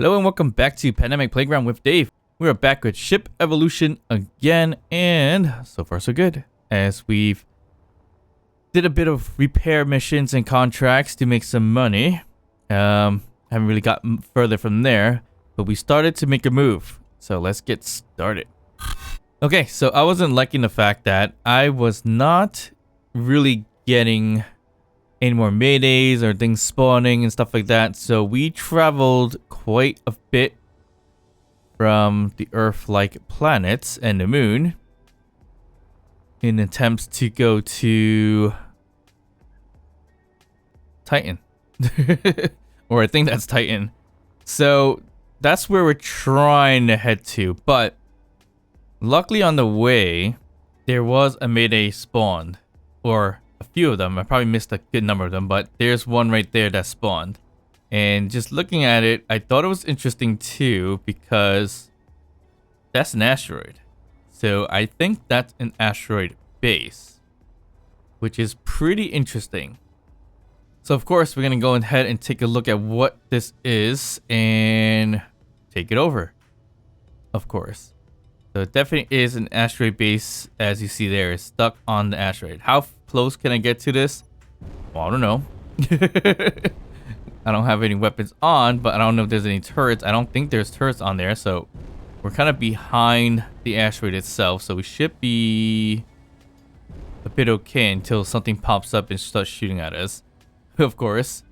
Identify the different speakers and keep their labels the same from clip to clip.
Speaker 1: Hello and welcome back to Pandemic Playground with Dave. We are back with Ship Evolution again, and so far so good. As we've did a bit of repair missions and contracts to make some money. Haven't really gotten further from there, but we started to make a move. So let's get started. Okay, so I wasn't liking the fact that I was not really getting any more maydays or things spawning and stuff like that. So we traveled quite a bit from the Earth-like planets and the moon in attempts to go to Titan. Or I think that's Titan. So that's where we're trying to head to. But luckily on the way, there was a mayday spawned. Or a few of them. I probably missed a good number of them, but there's one right there that spawned. And just looking at it, I thought it was interesting too, because that's an asteroid. So I think that's an asteroid base, which is pretty interesting. So of course, we're going to go ahead and take a look at what this is and take it over. Of course. So it definitely is an asteroid base, as you see there. It's stuck on the asteroid. How close can I get to this? Well, I don't know. I don't have any weapons on, but I don't know if there's any turrets. I don't think there's turrets on there, so we're kind of behind the asteroid itself, so we should be a bit okay until something pops up and starts shooting at us, of course.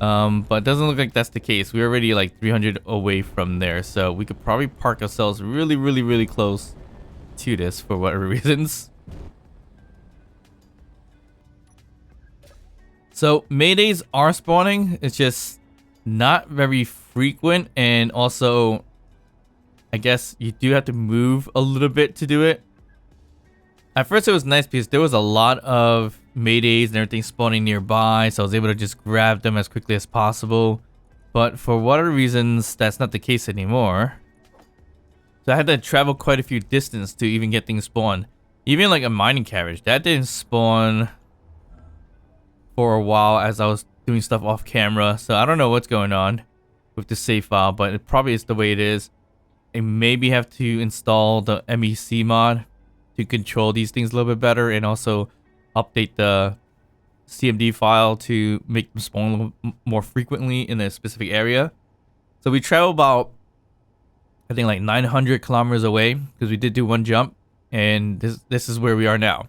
Speaker 1: But it doesn't look like that's the case. We're already like 300 away from there, so we could probably park ourselves really close to this for whatever reasons. So maydays are spawning. It's just not very frequent, and also I guess you do have to move a little bit to do it. At first it was nice because there was a lot of maydays and everything spawning nearby, so I was able to just grab them as quickly as possible. But for whatever reasons, that's not the case anymore. So I had to travel quite a few distance to even get things spawned. Even like a mining carriage, that didn't spawn for a while as I was doing stuff off camera. So I don't know what's going on with the save file, but it probably is the way it is. I maybe have to install the MEC mod to control these things a little bit better, and also update the CMD file to make them spawn a little more frequently in a specific area. So we travel about, I think, like 900 kilometers away, because we did do one jump, and this is where we are now.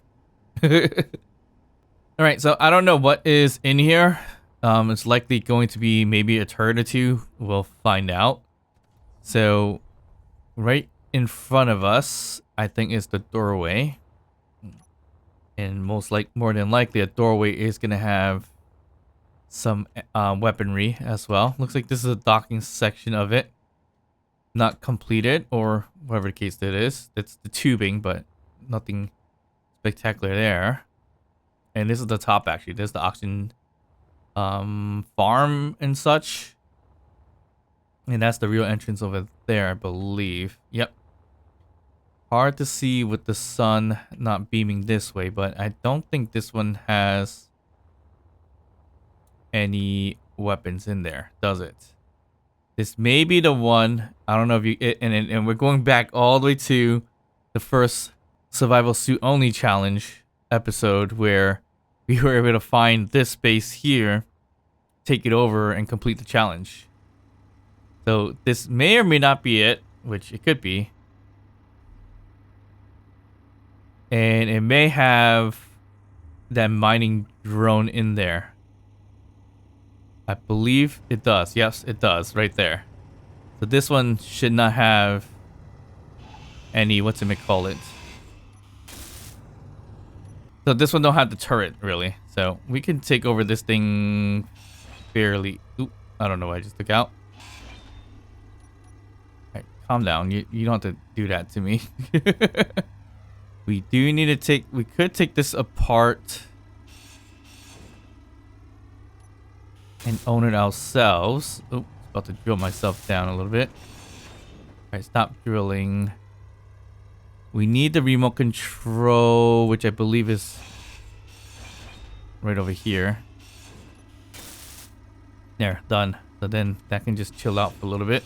Speaker 1: All right, so I don't know what is in here. It's likely going to be maybe a turret or two. We'll find out. So right in front of us, I think, is the doorway. And more than likely, a doorway is going to have some weaponry as well. Looks like this is a docking section of it. Not completed, or whatever the case that is. It's the tubing, but nothing spectacular there. And this is the top, actually. There's the oxygen farm and such. And that's the real entrance over there, I believe. Yep. Hard to see with the sun not beaming this way, but I don't think this one has any weapons in there, does it? This may be the one. I don't know if you... And we're going back all the way to the first survival suit only challenge episode, where we were able to find this base here, take it over, and complete the challenge. So this may or may not be it, which it could be. And it may have that mining drone in there. I believe it does. Yes, it does, right there. So this one should not have any, whatchamacallit. So this one don't have the turret, really. So we can take over this thing fairly... Oop, I don't know what I just took out. Alright, calm down. You don't have to do that to me. We do need to take... We could take this apart and own it ourselves. Oh, about to drill myself down a little bit. Alright, stop drilling. We need the remote control, which I believe is right over here. There, done. So then that can just chill out for a little bit.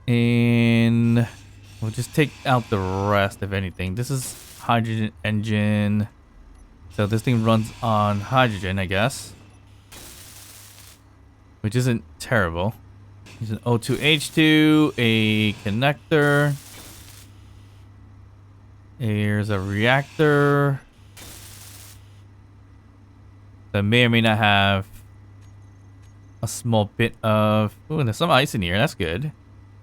Speaker 1: And we'll just take out the rest, if anything. This is hydrogen engine. So this thing runs on hydrogen, I guess. Which isn't terrible. There's an O2H2, a connector. Here's a reactor. That may or may not have a small bit of... Ooh, and there's some ice in here. That's good.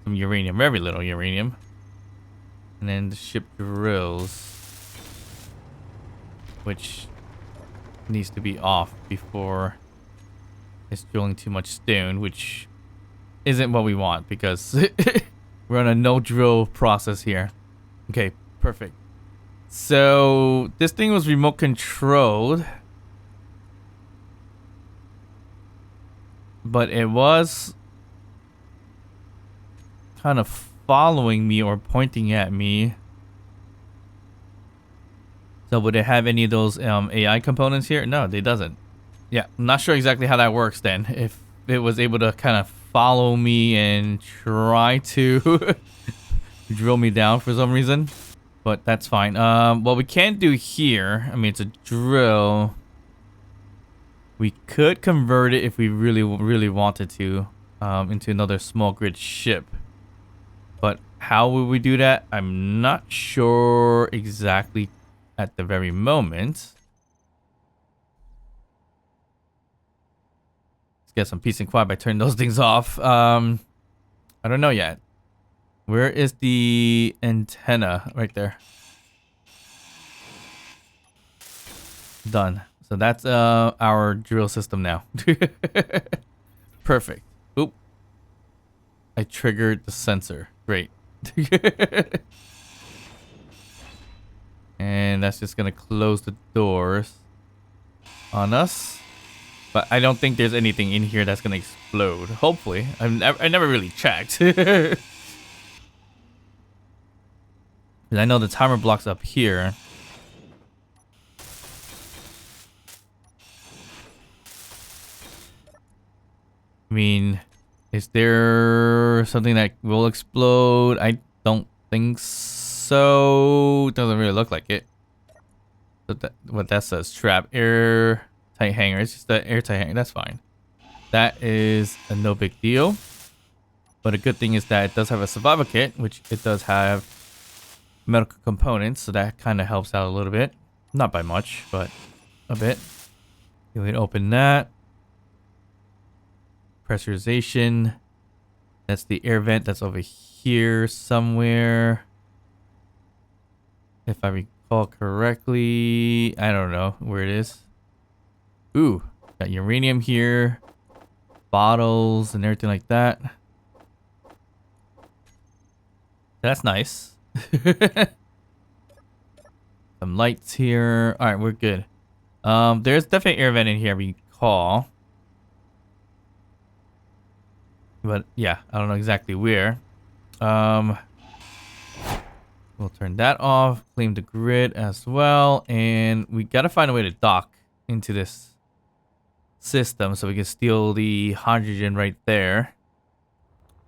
Speaker 1: Some uranium. Very little uranium. And then the ship drills. Which needs to be off before it's drilling too much stone, which isn't what we want because we're on a no drill process here. Okay, perfect. So this thing was remote controlled, but it was kind of following me or pointing at me. So would it have any of those AI components here? No, it doesn't. Yeah, I'm not sure exactly how that works then. If it was able to kind of follow me and try to drill me down for some reason. But that's fine. What we can do here, I mean, it's a drill. We could convert it if we really wanted to into another small grid ship. But how would we do that? I'm not sure exactly at the very moment. Let's get some peace and quiet by turning those things off. I don't know yet. Where is the antenna? Right there. Done. So that's our drill system now. Perfect. Oop. I triggered the sensor. Great. And that's just gonna close the doors on us. But I don't think there's anything in here that's gonna explode. Hopefully. I never really checked. And I know the timer block's up here. I mean, is there something that will explode? I don't think so. Doesn't really look like it. But what that says, trap airtight hanger. It's just the airtight hanger. That's fine. That is a no big deal. But a good thing is that it does have a survival kit, which it does have medical components, so that kind of helps out a little bit. Not by much, but a bit. You can open that. Pressurization. That's the air vent that's over here somewhere. If I recall correctly, I don't know where it is. Ooh, got uranium here, bottles and everything like that. That's nice. Some lights here. All right, we're good. There's definitely air vent in here, I recall. But yeah, I don't know exactly where. We'll turn that off, claim the grid as well, and we gotta find a way to dock into this system so we can steal the hydrogen right there.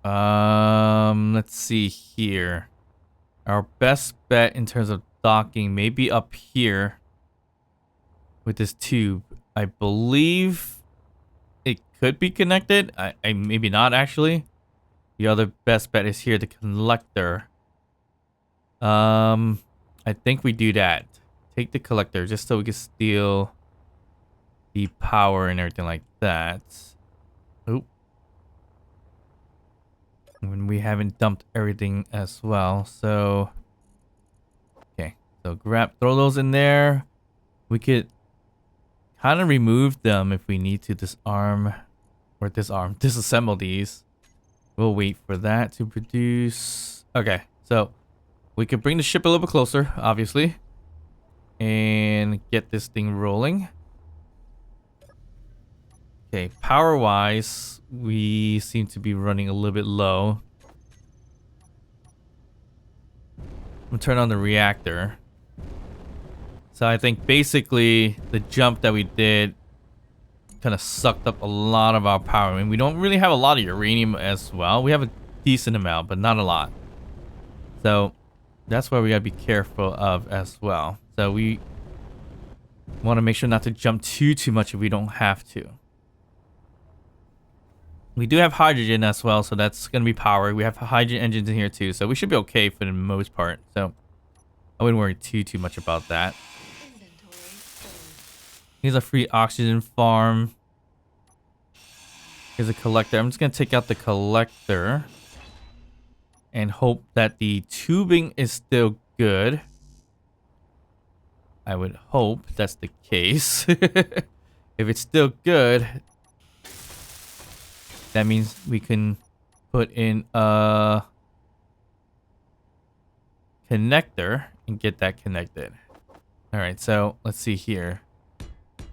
Speaker 1: Let's see here. Our best bet in terms of docking may be up here with this tube. I believe it could be connected. I maybe not actually. The other best bet is here, the collector. I think we do that. Take the collector just so we can steal the power and everything like that. Oop. When we haven't dumped everything as well. So okay. So throw those in there. We could kind of remove them if we need to disassemble these. We'll wait for that to produce. Okay, so we could bring the ship a little bit closer, obviously, and get this thing rolling. Okay, power-wise, we seem to be running a little bit low. We'll turn on the reactor. So I think basically the jump that we did kind of sucked up a lot of our power. I mean, we don't really have a lot of uranium as well. We have a decent amount, but not a lot. So that's why we gotta be careful of as well. So we want to make sure not to jump too much if we don't have to. We do have hydrogen as well, so that's gonna be powered. We have hydrogen engines in here too, so we should be okay for the most part. So I wouldn't worry too much about that. Here's a free oxygen farm. Here's a collector. I'm just gonna take out the collector and hope that the tubing is still good. I would hope that's the case. If it's still good, that means we can put in a connector and get that connected. All right, so let's see here.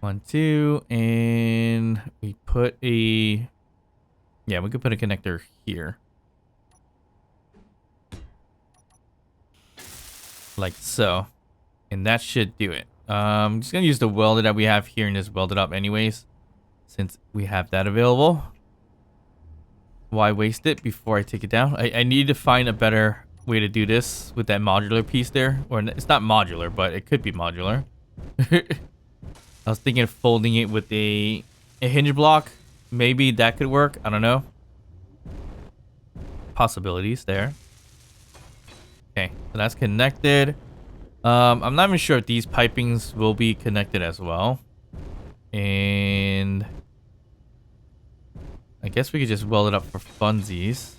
Speaker 1: 1, 2, and we put a... Yeah, we could put a connector here. Like so. And that should do it. I'm just going to use the welder that we have here and just weld it up anyways, since we have that available. Why waste it before I take it down? I need to find a better way to do this with that modular piece there. Or it's not modular, but it could be modular. I was thinking of folding it with a hinge block. Maybe that could work. I don't know. Possibilities there. Okay, so that's connected. I'm not even sure if these pipings will be connected as well. And I guess we could just weld it up for funsies.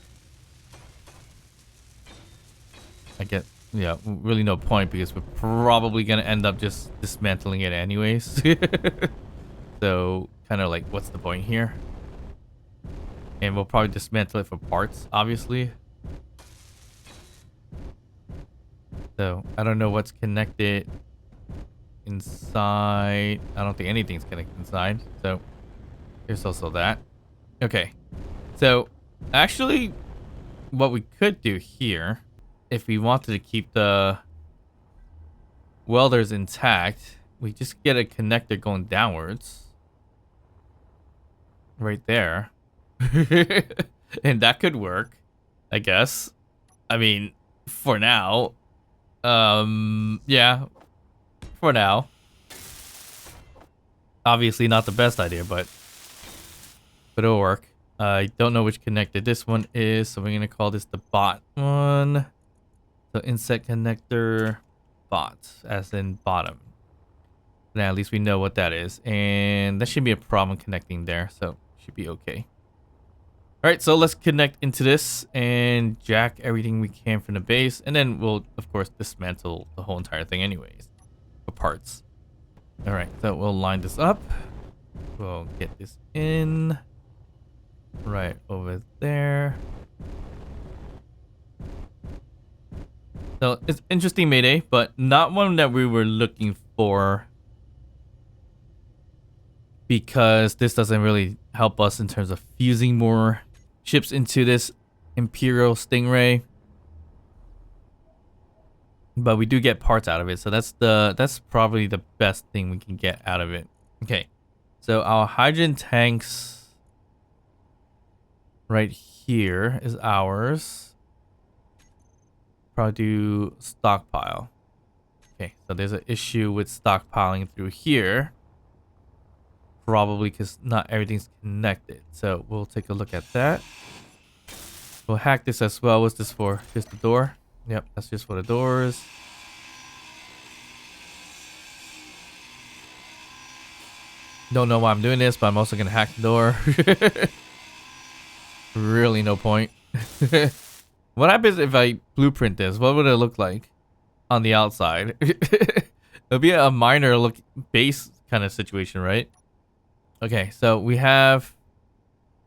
Speaker 1: I get, yeah, really no point because we're probably going to end up just dismantling it anyways. So kind of like, what's the point here? And we'll probably dismantle it for parts, obviously. So I don't know what's connected inside. I don't think anything's connected inside. So there's also that. Okay. So actually what we could do here, if we wanted to keep the welders intact, we just get a connector going downwards. Right there. And that could work, I guess. I mean, for now. Yeah. For now. Obviously not the best idea, but it'll work. I don't know which connector this one is, so we're gonna call this the bot one. So inset connector bot, as in bottom. Now at least we know what that is, and that shouldn't be a problem connecting there, so should be okay. All right, so let's connect into this and jack everything we can from the base, and then we'll of course dismantle the whole entire thing anyways for parts. All right, so we'll line this up. We'll get this in right over there. So it's interesting mayday, but not one that we were looking for, because this doesn't really help us in terms of fusing more ships into this Imperial Stingray. But we do get parts out of it, so that's probably the best thing we can get out of it. Okay, so our hydrogen tanks right here is ours. Probably do stockpile. Okay, so there's an issue with stockpiling through here. Probably because not everything's connected. So we'll take a look at that. We'll hack this as well. What's this for? Just the door? Yep, that's just for the doors. Don't know why I'm doing this, but I'm also gonna hack the door. Really no point. What happens if I blueprint this? What would it look like on the outside? It'll be a minor look base kind of situation, right? Okay, so we have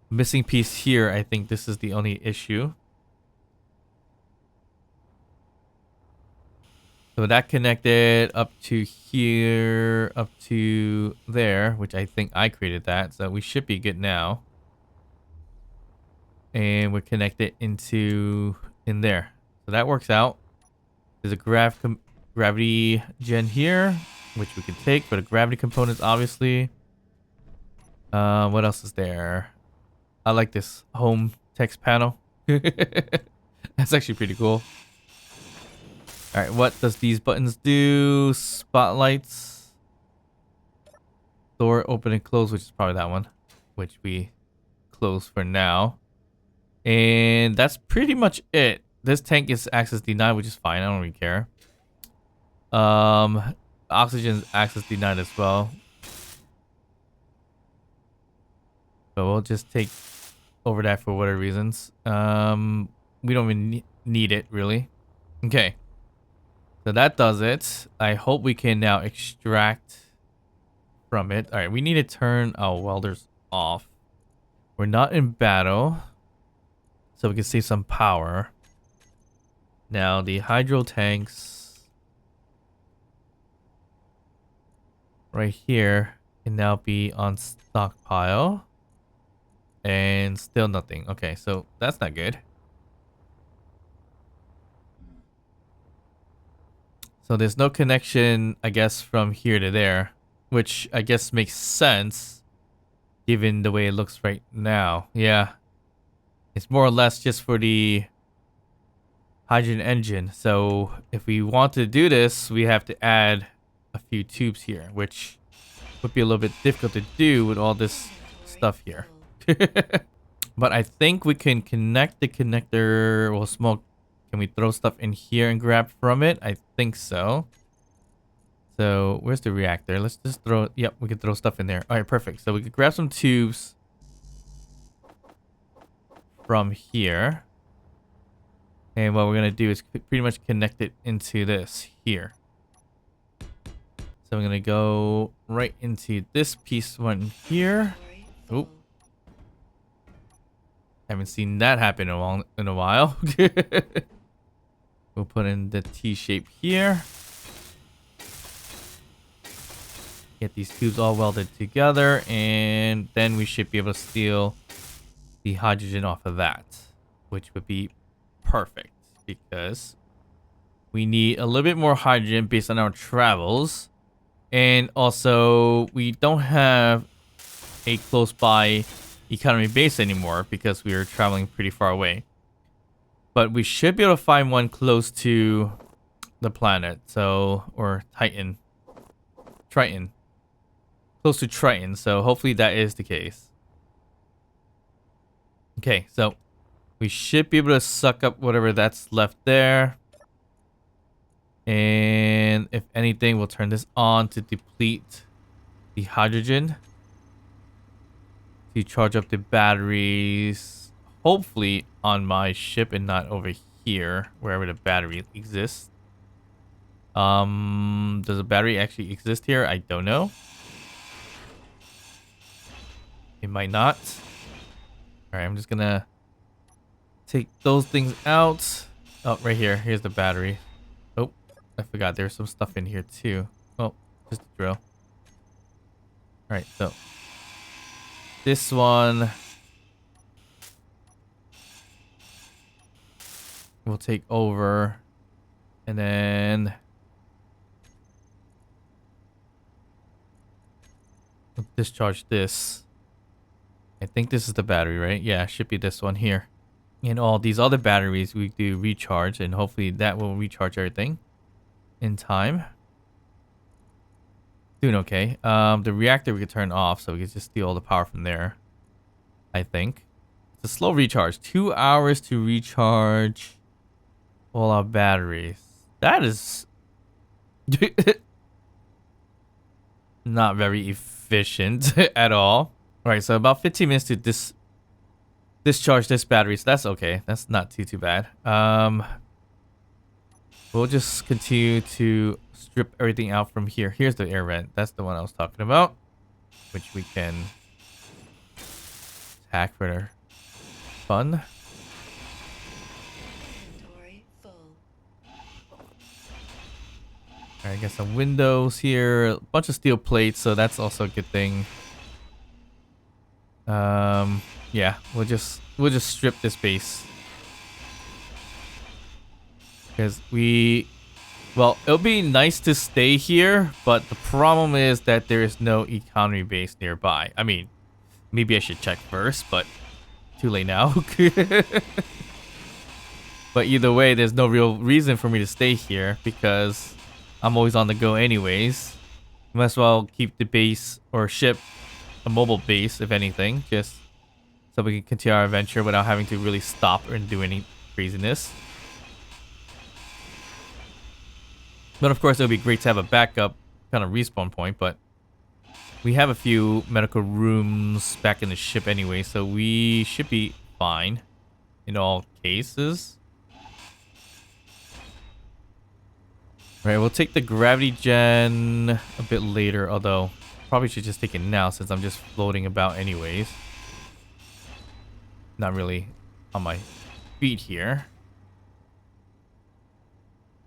Speaker 1: missing piece here. I think this is the only issue. So that connected up to here, up to there, which I think I created that. So we should be good now. And we're connected into in there. So that works out. There's a gravity gen here, which we can take for the gravity components, obviously. What else is there? I like this home text panel. That's actually pretty cool. All right, what does these buttons do? Spotlights. Door open and close, which is probably that one, which we close for now. And that's pretty much it. This tank is access denied, which is fine. I don't really care. Oxygen access denied as well. So we'll just take over that for whatever reasons. We don't even need it really. Okay. So that does it. I hope we can now extract from it. All right, we need to turn our welders off. We're not in battle, so we can save some power. Now the hydro tanks right here can now be on stockpile. And still nothing. Okay, so that's not good. So there's no connection, I guess, from here to there, which I guess makes sense given the way it looks right now. Yeah. It's more or less just for the hydrogen engine. So if we want to do this, we have to add a few tubes here, which would be a little bit difficult to do with all this stuff here. But I think we can connect the connector. Well, small. Can we throw stuff in here and grab from it? I think so. So where's the reactor? Let's just throw. Yep, we can throw stuff in there. All right, perfect. So we could grab some tubes from here. And what we're going to do is pretty much connect it into this here. So I'm going to go right into this piece one here. Oh. Haven't seen that happen in a while. We'll put in the T shape here. Get these tubes all welded together. And then we should be able to steal the hydrogen off of that. Which would be perfect. Because we need a little bit more hydrogen based on our travels. And also, we don't have a close by economy base anymore because we are traveling pretty far away. But we should be able to find one close to the planet. So, or Triton. Close to Triton. So hopefully that is the case. Okay, so we should be able to suck up whatever that's left there. And if anything, we'll turn this on to deplete the hydrogen. To charge up the batteries, hopefully on my ship and not over here, wherever the battery exists. Does a battery actually exist here? I don't know. It might not. All right, I'm just gonna take those things out. Oh, right here. Here's the battery. Oh, I forgot there's some stuff in here too. Oh, just a drill. All right, so this one will take over, and then we'll discharge this. I think this is the battery, right? Yeah, it should be this one here. And all these other batteries we do recharge, and hopefully that will recharge everything in time. Doing okay. The reactor we could turn off, so we can just steal all the power from there. I think. It's a slow recharge. 2 hours to recharge all our batteries. That is not very efficient at all. Alright, so about 15 minutes to discharge this battery, so that's okay. That's not too bad. We'll just continue to strip everything out from here. Here's the air vent. That's the one I was talking about, which we can hack for fun. Alright, got some windows here, a bunch of steel plates, so that's also a good thing. Yeah, we'll just strip this base. Because well, it'll be nice to stay here, but the problem is that there is no economy base nearby. I mean, maybe I should check first, but too late now. But either way, there's no real reason for me to stay here because I'm always on the go anyways. Might as well keep the base or ship a mobile base, if anything, just so we can continue our adventure without having to really stop and do any craziness. But of course, it would be great to have a backup kind of respawn point, but we have a few medical rooms back in the ship anyway, so we should be fine in all cases. Right, we'll take the gravity gen a bit later, although probably should just take it now since I'm just floating about anyways. Not really on my feet here.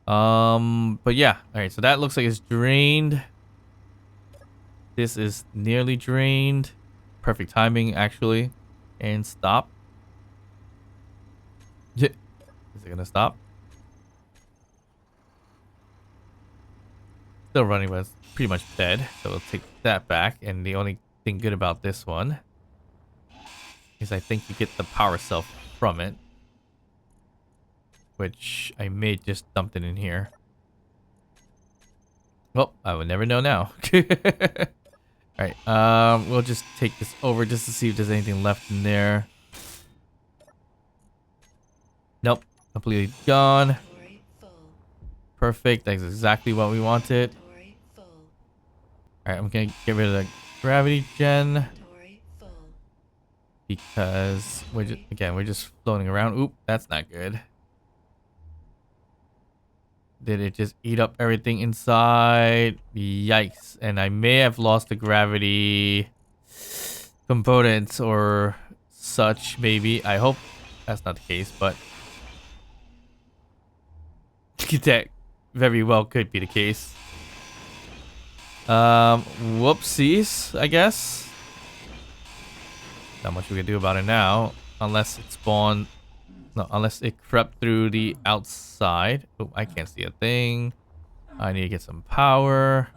Speaker 1: But yeah, alright, so that looks like it's drained. This is nearly drained. Perfect timing, actually. And stop. Is it gonna stop? Still running, but it's pretty much dead. So we'll take that back. And the only thing good about this one is I think you get the power cell from it. Which I may just dump it in here. Well, I will never know now. Alright, we'll just take this over just to see if there's anything left in there. Nope, completely gone. Perfect, that's exactly what we wanted. Alright, I'm gonna get rid of the gravity gen. Because we're just floating around. Oop, that's not good. Did it just eat up everything inside? Yikes. And I may have lost the gravity components or such, maybe. I hope that's not the case, but that very well could be the case. Whoopsies, I guess. Not much we can do about it now. Unless it spawned... No, unless it crept through the outside. Oh, I can't see a thing. I need to get some power.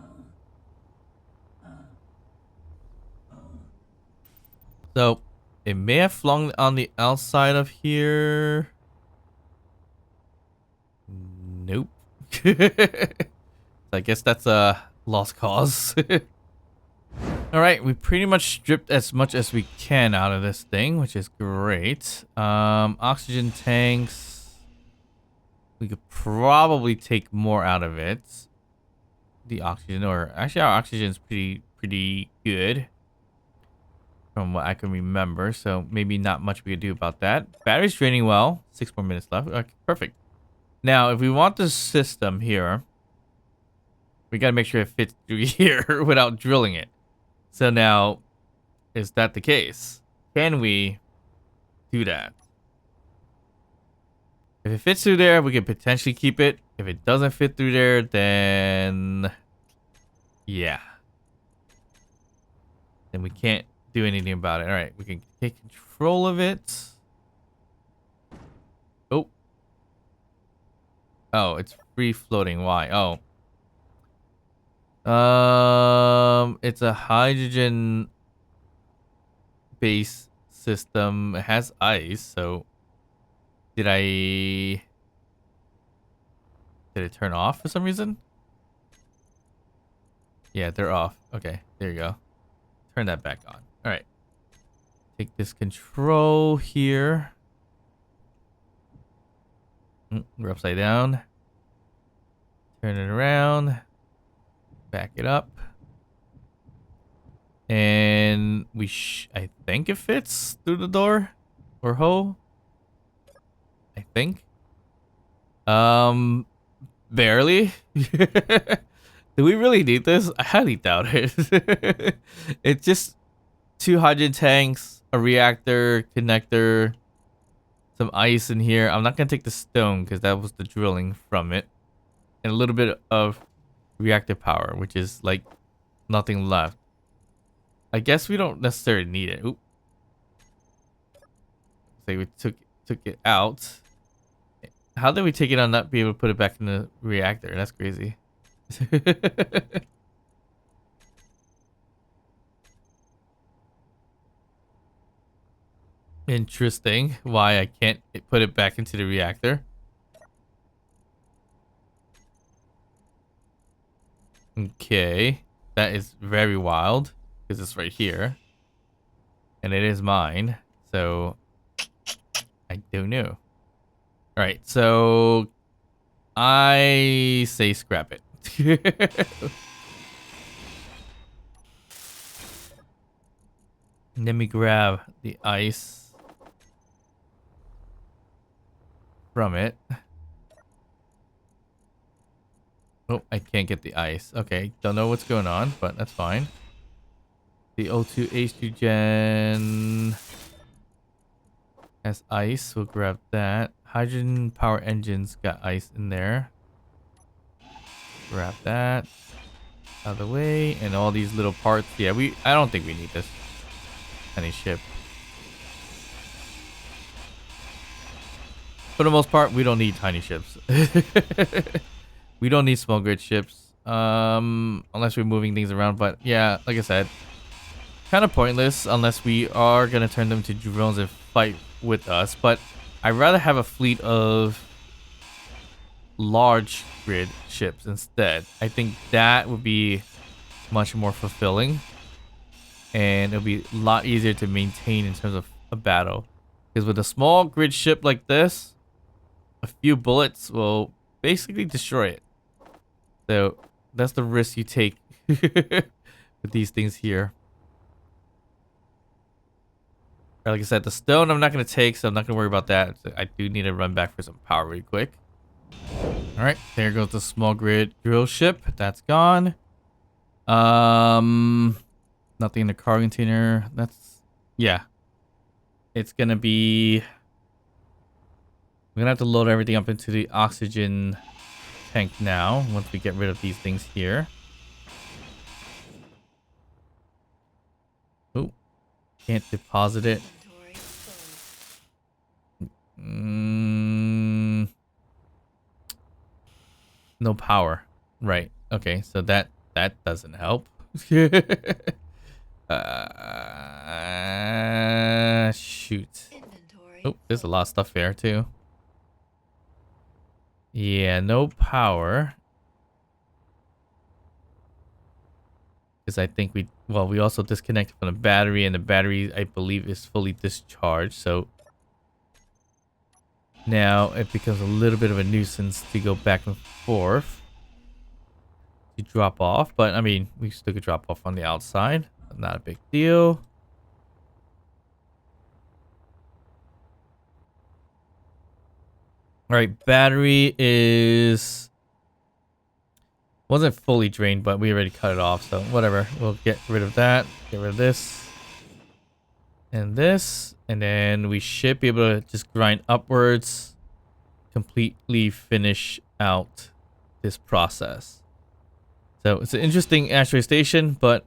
Speaker 1: So, it may have flung on the outside of here. Nope. I guess that's a lost cause. Alright, we pretty much stripped as much as we can out of this thing, which is great. Oxygen tanks. We could probably take more out of it. The oxygen, or actually our oxygen is pretty good. From what I can remember, so maybe not much we could do about that. Battery's draining well. 6 more minutes left. Okay, perfect. Now, if we want the system here, we gotta make sure it fits through here without drilling it. So now, is that the case? Can we do that? If it fits through there, we can potentially keep it. If it doesn't fit through there, then... yeah. Then we can't do anything about it. Alright, we can take control of it. Oh. Oh, it's free floating. Why? Oh. It's a hydrogen based system. It has ice, so did it turn off for some reason? Yeah, they're off. Okay, there you go. Turn that back on. All right. Take this control here. We're upside down. Turn it around. Back it up. And I think it fits through the door or hole. I think. Barely. Do we really need this? I highly doubt it. It's just 2 hydrogen tanks, a reactor, connector, some ice in here. I'm not gonna take the stone because that was the drilling from it. And a little bit of reactive power, which is like nothing left. I guess we don't necessarily need it. Oop. Say we took it out. How did we take it on not be able to put it back in the reactor? That's crazy. Interesting. Why I can't put it back into the reactor. Okay. That is very wild. Because it's right here. And it is mine. So, I don't know. Alright, so... I say scrap it. Let me grab the ice from it. Oh, I can't get the ice. Okay, don't know what's going on, but that's fine. The O2 H2 gen has ice. We'll grab that. Hydrogen power engines got ice in there. Grab that out of the way, and all these little parts. Yeah, I don't think we need this tiny ship. For the most part, we don't need tiny ships. We don't need small grid ships, unless we're moving things around. But yeah, like I said, kind of pointless unless we are gonna turn them to drones and fight with us. But I'd rather have a fleet of large grid ships instead. I think that would be much more fulfilling, and it'll be a lot easier to maintain in terms of a battle. Because with a small grid ship like this, a few bullets will basically destroy it. So that's the risk you take with these things here. Like I said, the stone I'm not going to take, so I'm not going to worry about that. I do need to run back for some power really quick. Alright, there goes the small grid drill ship. That's gone. Nothing in the cargo container. That's... yeah. It's going to be... we're going to have to load everything up into the oxygen tank now, once we get rid of these things here. Oh, can't deposit it. No power. Right. Okay, so that doesn't help. Shoot. Oh, there's a lot of stuff there too. Yeah, no power. Because I think we also disconnected from the battery, and the battery, I believe, is fully discharged. So now it becomes a little bit of a nuisance to go back and forth to drop off. But I mean, we still could drop off on the outside. Not a big deal. All right, battery wasn't fully drained, but we already cut it off, so whatever. We'll get rid of that. Get rid of this. And this. And then we should be able to just grind upwards. Completely finish out this process. So it's an interesting asteroid station, but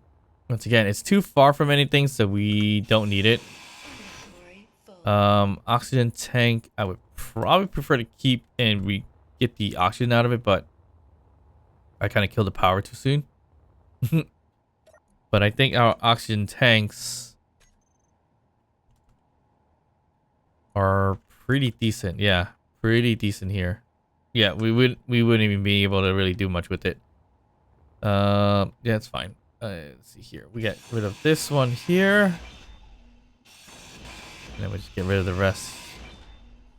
Speaker 1: once again, it's too far from anything, so we don't need it. Oxygen tank, I would probably prefer to keep and we get the oxygen out of it, but I kind of killed the power too soon. But I think our oxygen tanks are pretty decent. Yeah, pretty decent here. Yeah, we wouldn't even be able to really do much with it. Yeah, it's fine. Let's see here. We get rid of this one here. And then we just get rid of the rest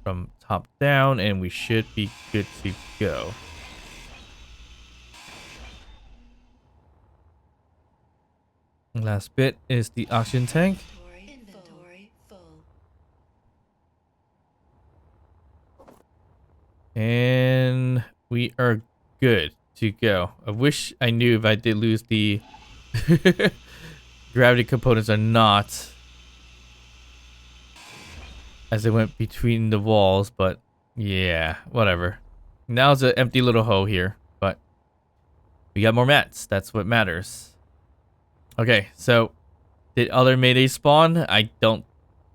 Speaker 1: from top down, and we should be good to go. Last bit is the oxygen tank. And we are good to go. I wish I knew if I did lose the gravity components or not, as it went between the walls, but yeah, whatever. Now it's an empty little hole here, but we got more mats. That's what matters. Okay, so did other Maydays spawn? I don't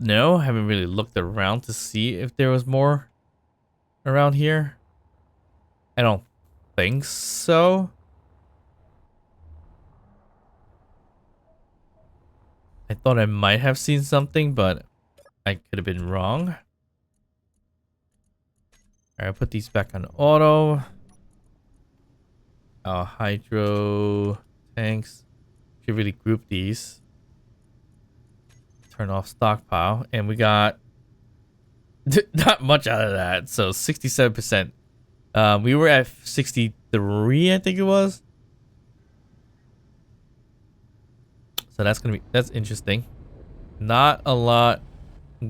Speaker 1: know. I haven't really looked around to see if there was more around here. I don't think so. I thought I might have seen something, but I could have been wrong. Alright, I'll put these back on auto. our hydro tanks. Should really group these. Turn off stockpile, and we got not much out of that. So 67%. We were at 63, I think it was. So that's interesting. Not a lot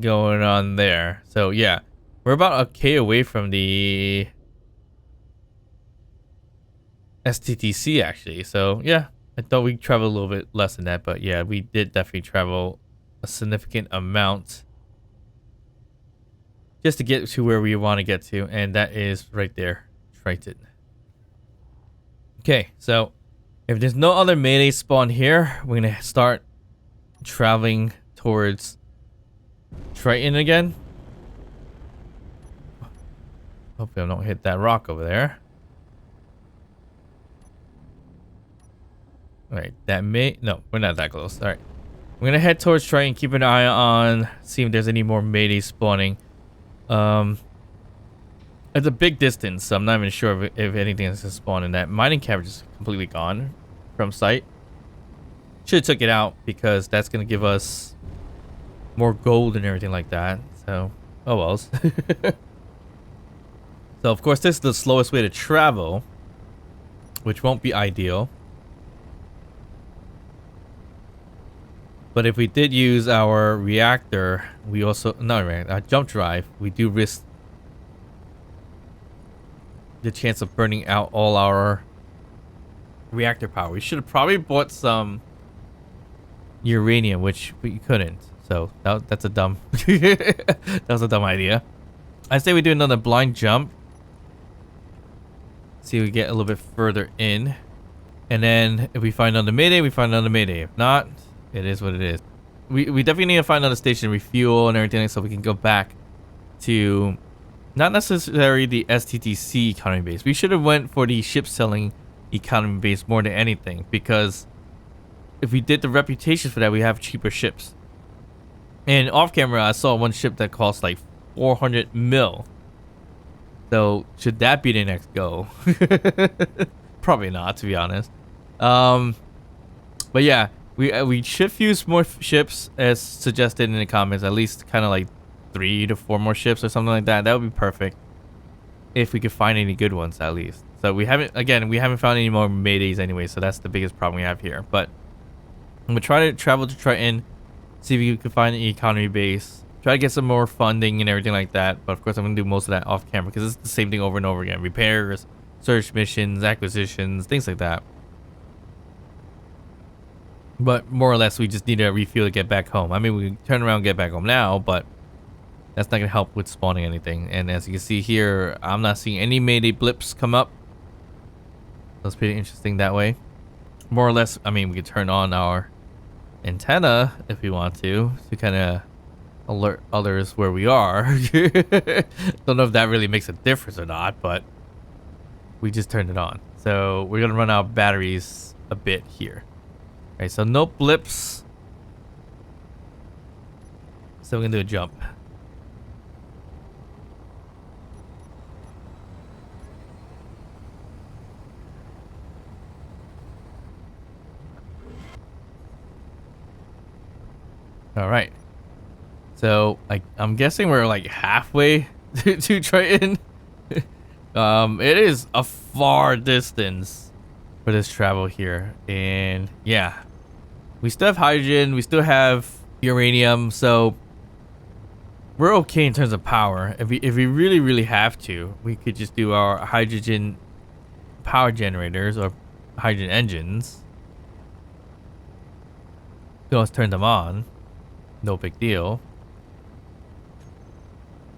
Speaker 1: going on there. So yeah, we're about a K away from the STTC actually. So yeah, I thought we'd travel a little bit less than that, but yeah, we did definitely travel a significant amount just to get to where we want to get to, and that is right there, Triton. Okay, so if there's no other melee spawn here, we're gonna start traveling towards Triton again. Hopefully I don't hit that rock over there. Alright, that may... No, we're not that close. Alright. We're gonna head towards Triton, keep an eye on, see if there's any more melee spawning. It's a big distance, so I'm not even sure if anything is gonna spawn in that. Mining cavern is completely gone from sight. Should have took it out because that's gonna give us more gold and everything like that. So, oh well. So of course this is the slowest way to travel, which won't be ideal. But if we did use our reactor, we also our jump drive, we do risk the chance of burning out all our reactor power. We should have probably bought some uranium, which we couldn't. So that's a dumb that was a dumb idea. I say we do another blind jump. See if we get a little bit further in. And then if we find another mayday, we find another mayday. If not, it is what it is. We definitely need to find another station, refuel and everything, so we can go back to not necessarily the STTC economy base. We should have went for the ship selling economy base more than anything, because if we did the reputation for that, we have cheaper ships. And off camera, I saw one ship that cost like 400 mil. So should that be the next go? Probably not, to be honest. But yeah, we should fuse more ships as suggested in the comments. At least kind of like 3 to 4 more ships or something like that. That would be perfect if we could find any good ones at least. So we haven't found any more maydays anyway. So that's the biggest problem we have here. But I'm gonna try to travel to Triton, see if we can find an economy base. Try to get some more funding and everything like that. But of course, I'm going to do most of that off camera because it's the same thing over and over again. Repairs, search missions, acquisitions, things like that. But more or less, we just need to refuel to get back home. I mean, we can turn around and get back home now, but that's not going to help with spawning anything. And as you can see here, I'm not seeing any mayday blips come up. That's pretty interesting that way. More or less, I mean, we could turn on our antenna if we want to kind of alert others where we are. Don't know if that really makes a difference or not, but we just turned it on. So we're gonna run out of batteries a bit here. Okay, so no blips. So we're gonna do a jump. All right. So I'm guessing we're like halfway to Triton. It is a far distance for this travel here, and yeah, we still have hydrogen, we still have uranium, so we're okay in terms of power. If we really have to, we could just do our hydrogen power generators or hydrogen engines. We always turn them on, no big deal.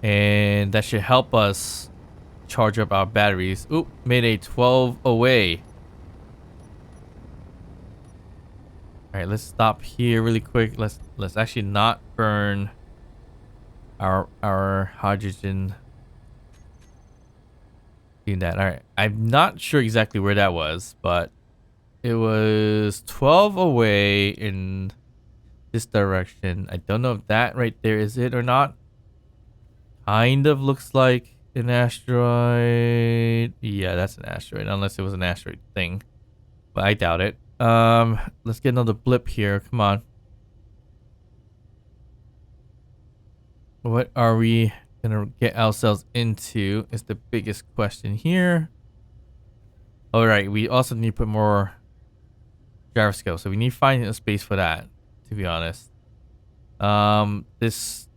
Speaker 1: And that should help us charge up our batteries. Oop, made a 12 away. Alright, let's stop here really quick. Let's actually not burn our hydrogen. Doing that. Alright. I'm not sure exactly where that was, but it was 12 away in this direction. I don't know if that right there is it or not. Kind of looks like an asteroid? Yeah, that's an asteroid, unless it was an asteroid thing. But I doubt it. Let's get another blip here. Come on. What are we gonna get ourselves into is the biggest question here. Alright, we also need to put more gyroscope, so we need to find a space for that, to be honest. This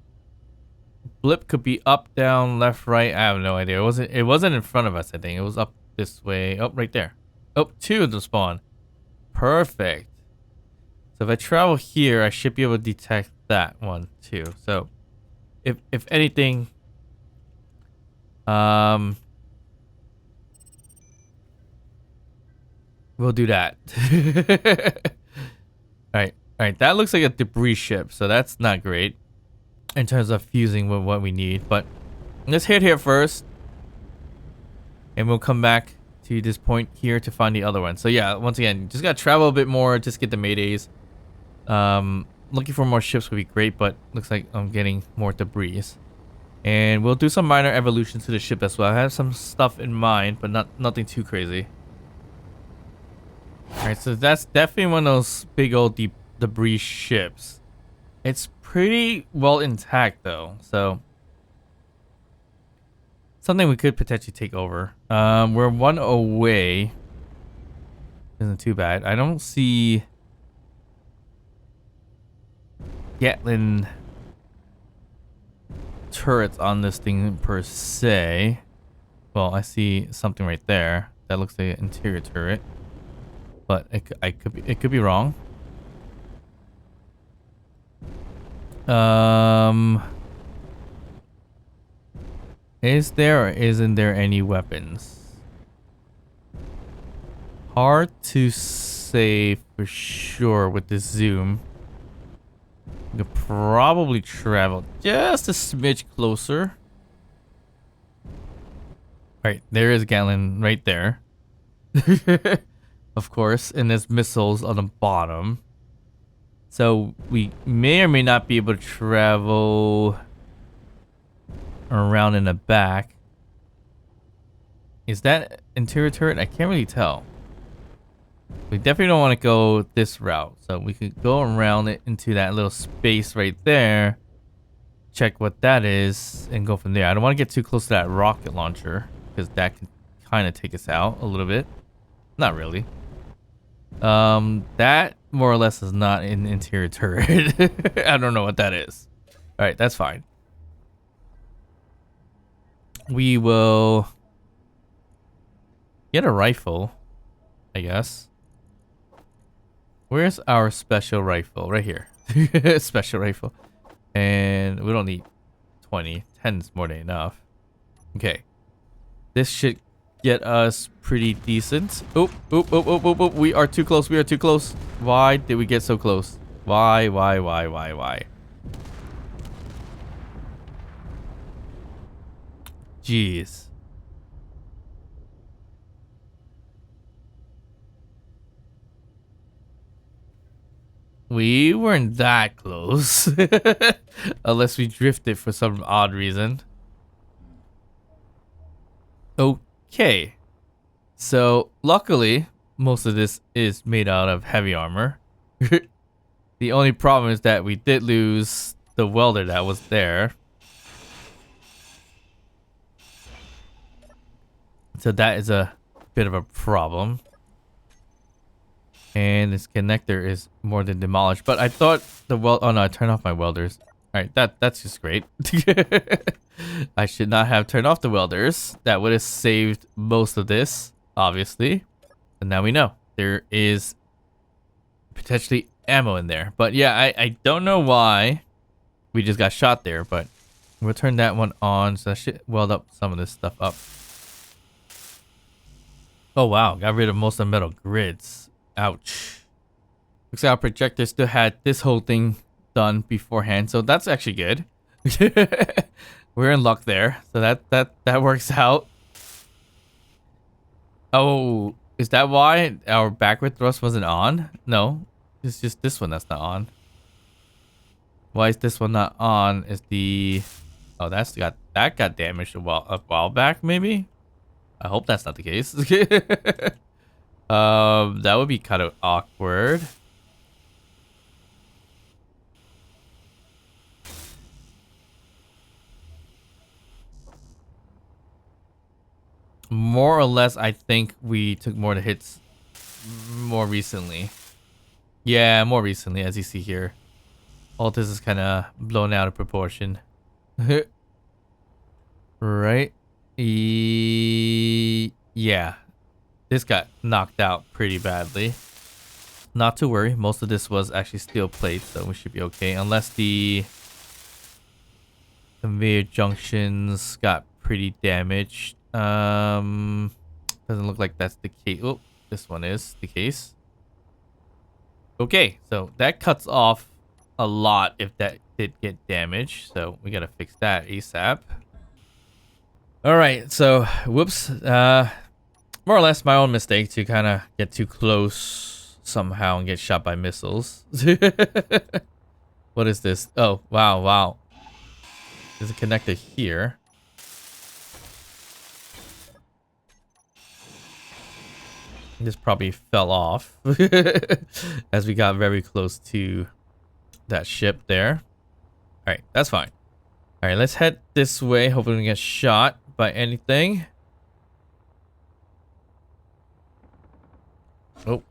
Speaker 1: blip could be up, down, left, right. I have no idea. It wasn't in front of us, I think. It was up this way. Oh, right there. Oh, two of the spawn. Perfect. So if I travel here, I should be able to detect that one too. So if anything, we'll do that. All right. That looks like a debris ship, so that's not great in terms of fusing with what we need. But let's hit here first, and we'll come back to this point here to find the other one. So yeah, once again, just gotta travel a bit more, just get the maydays. Looking for more ships would be great, but looks like I'm getting more debris. And we'll do some minor evolutions to the ship as well. I have some stuff in mind, but nothing too crazy. Alright, so that's definitely one of those big old debris ships. It's pretty well intact though, so something we could potentially take over. We're one away. Isn't too bad. I don't see Gatling turrets on this thing per se. Well, I see something right there that looks like an interior turret, but it could be wrong. Is there or isn't there any weapons? Hard to say for sure with this zoom. We could probably travel just a smidge closer. Right, there is Galen right there. Of course, and there's missiles on the bottom. So we may or may not be able to travel around in the back. Is that interior turret? I can't really tell. We definitely don't want to go this route. So we could go around it into that little space right there. Check what that is and go from there. I don't want to get too close to that rocket launcher because that can kind of take us out a little bit. Not really. That more or less is not an interior turret. I don't know what that is. All right, that's fine. We will get a rifle, I guess. Where's our special rifle? Right here. Special rifle. And we don't need 20. 10 is more than enough. Okay. This should get us pretty decent. Oop. We are too close. We are too close. Why did we get so close? Why? Jeez. We weren't that close. Unless we drifted for some odd reason. Okay. So, luckily, most of this is made out of heavy armor. The only problem is that we did lose the welder that was there. So that is a bit of a problem. And this connector is more than demolished. But I thought the oh no, I turned off my welders. Alright, that's just great. I should not have turned off the welders. That would have saved most of this, obviously. And now we know. There is potentially ammo in there. But yeah, I don't know why we just got shot there, but we'll turn that one on. So that should weld up some of this stuff up. Oh wow, got rid of most of the metal grids. Ouch. Looks like our projector still had this whole thing done beforehand, so that's actually good. We're in luck there, so that works out. Oh, is that why our backward thrust wasn't on? No, it's just this one that's not on. Why is this one not on? Is the... Oh, that's got that got damaged a while back, maybe? I hope that's not the case. That would be kind of awkward. More or less, I think we took more of the hits more recently. Yeah, more recently, as you see here. All this is kind of blown out of proportion. Right? Yeah. This got knocked out pretty badly. Not to worry, most of this was actually steel plate, so we should be okay. Unless the conveyor junctions got pretty damaged. Doesn't look like that's the case. Oh, this one is the case. Okay, so that cuts off a lot if that did get damaged. So we gotta fix that ASAP. All right, so whoops. More or less my own mistake to kind of get too close somehow and get shot by missiles. What is this? Oh, wow. There's a connector here. This probably fell off as we got very close to that ship there. All right, that's fine. All right, let's head this way. Hopefully we get shot by anything. Oh,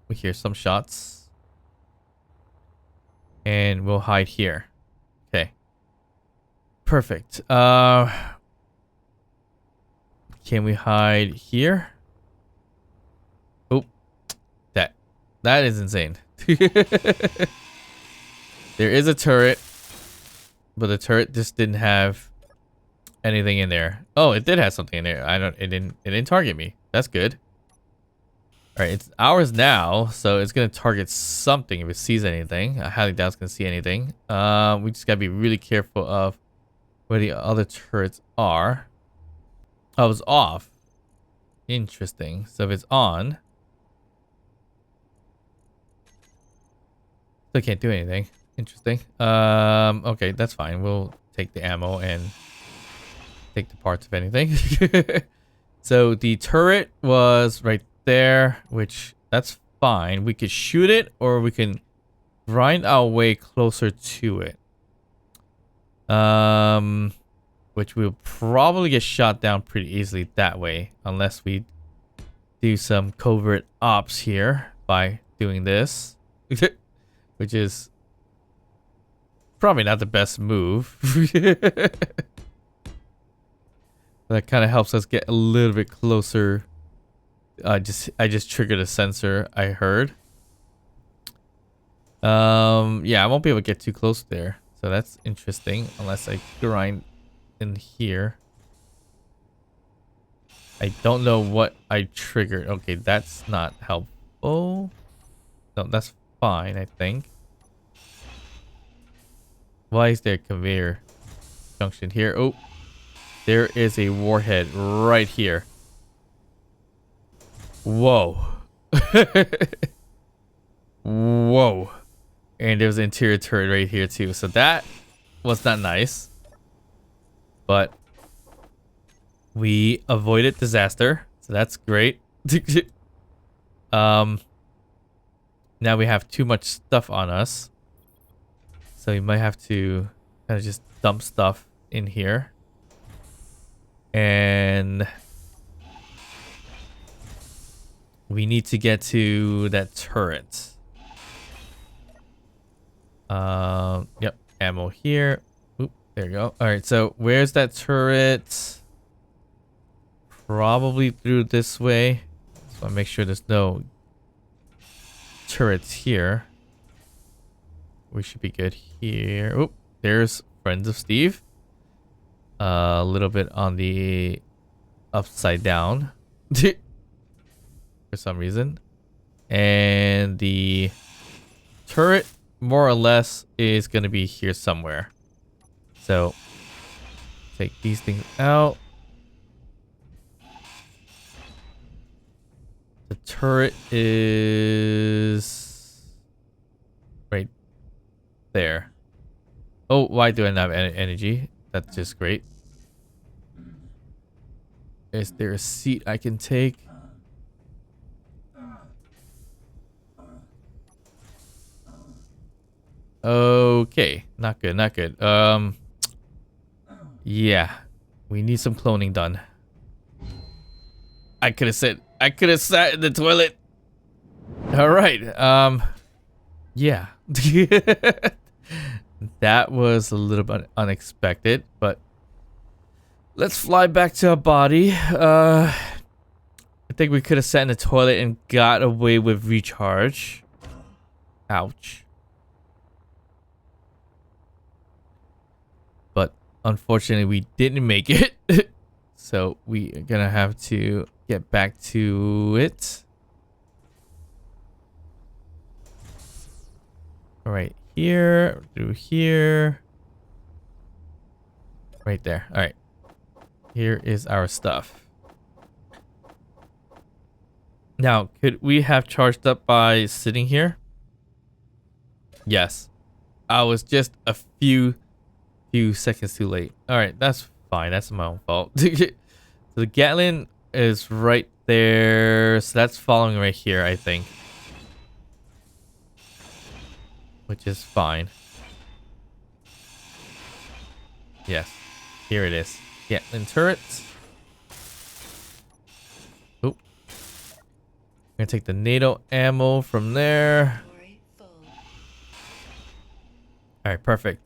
Speaker 1: we hear some shots. And we'll hide here. Okay. Perfect. Can we hide here? Oh, that is insane. There is a turret, but the turret just didn't have anything in there. Oh, it did have something in there. It didn't target me. That's good. All right, it's ours now, so it's gonna target something if it sees anything. I highly doubt it's gonna see anything. We just gotta be really careful of where the other turrets are. Oh, it's off. Interesting. So if it's on, still can't do anything. Interesting. Okay, that's fine. We'll take the ammo and take the parts of anything. So the turret was right there, which that's fine. We could shoot it or we can grind our way closer to it. Which will probably get shot down pretty easily that way, unless we do some covert ops here by doing this. Which is probably not the best move. That kind of helps us get a little bit closer. I just triggered a sensor, I heard. Yeah, I won't be able to get too close there. So that's interesting, unless I grind in here. I don't know what I triggered. Okay, that's not helpful. No, that's fine, I think. Why is there a conveyor junction here? Oh, there is a warhead right here. Whoa. Whoa. And there's an interior turret right here too. So that was not nice. But we avoided disaster. So that's great. Now we have too much stuff on us. So we might have to kind of just dump stuff in here. And we need to get to that turret. Yep, ammo here. Oop, there you go. All right, so where's that turret? Probably through this way. So I make sure there's no turrets here. We should be good here. Oop, there's Friends of Steve. A little bit on the upside down. For some reason. And the turret more or less is going to be here somewhere. So take these things out. The turret is right there. Oh, why do I not have energy? That's just great. Is there a seat I can take? Okay, not good, not good. Yeah, we need some cloning done. I could have sat in the toilet. All right. Yeah. That was a little bit unexpected, but let's fly back to our body. I think we could have sat in the toilet and got away with recharge. Ouch. But unfortunately, we didn't make it. So we are gonna have to get back to it. All right, here, through here. Right there. All right. Here is our stuff. Now, could we have charged up by sitting here? Yes. I was just a few seconds too late. All right, that's fine. That's my own fault. So the Gatlin is right there. So that's following right here, I think. Which is fine. Yes. Here it is. Gatlin turrets. Oh. I'm gonna take the NATO ammo from there. Alright, perfect.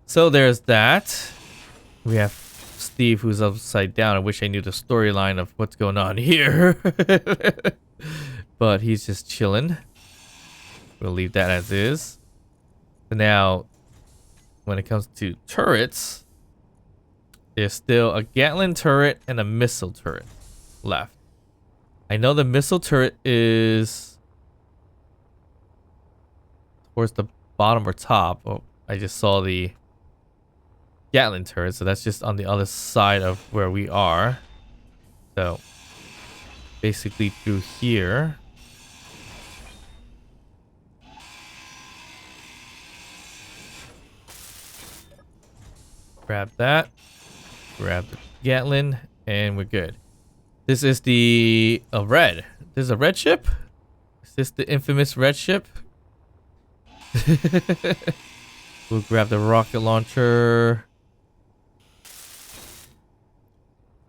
Speaker 1: So there's that. We have Steve who's upside down. I wish I knew the storyline of what's going on here. But he's just chilling. We'll leave that as is. So now, when it comes to turrets, there's still a Gatlin turret and a missile turret left. I know the missile turret is towards the bottom or top. Oh, I just saw the Gatlin turret, so that's just on the other side of where we are. So basically through here. Grab that. Grab the Gatlin, and we're good. This is the red. There's a red ship? Is this the infamous red ship? We'll grab the rocket launcher.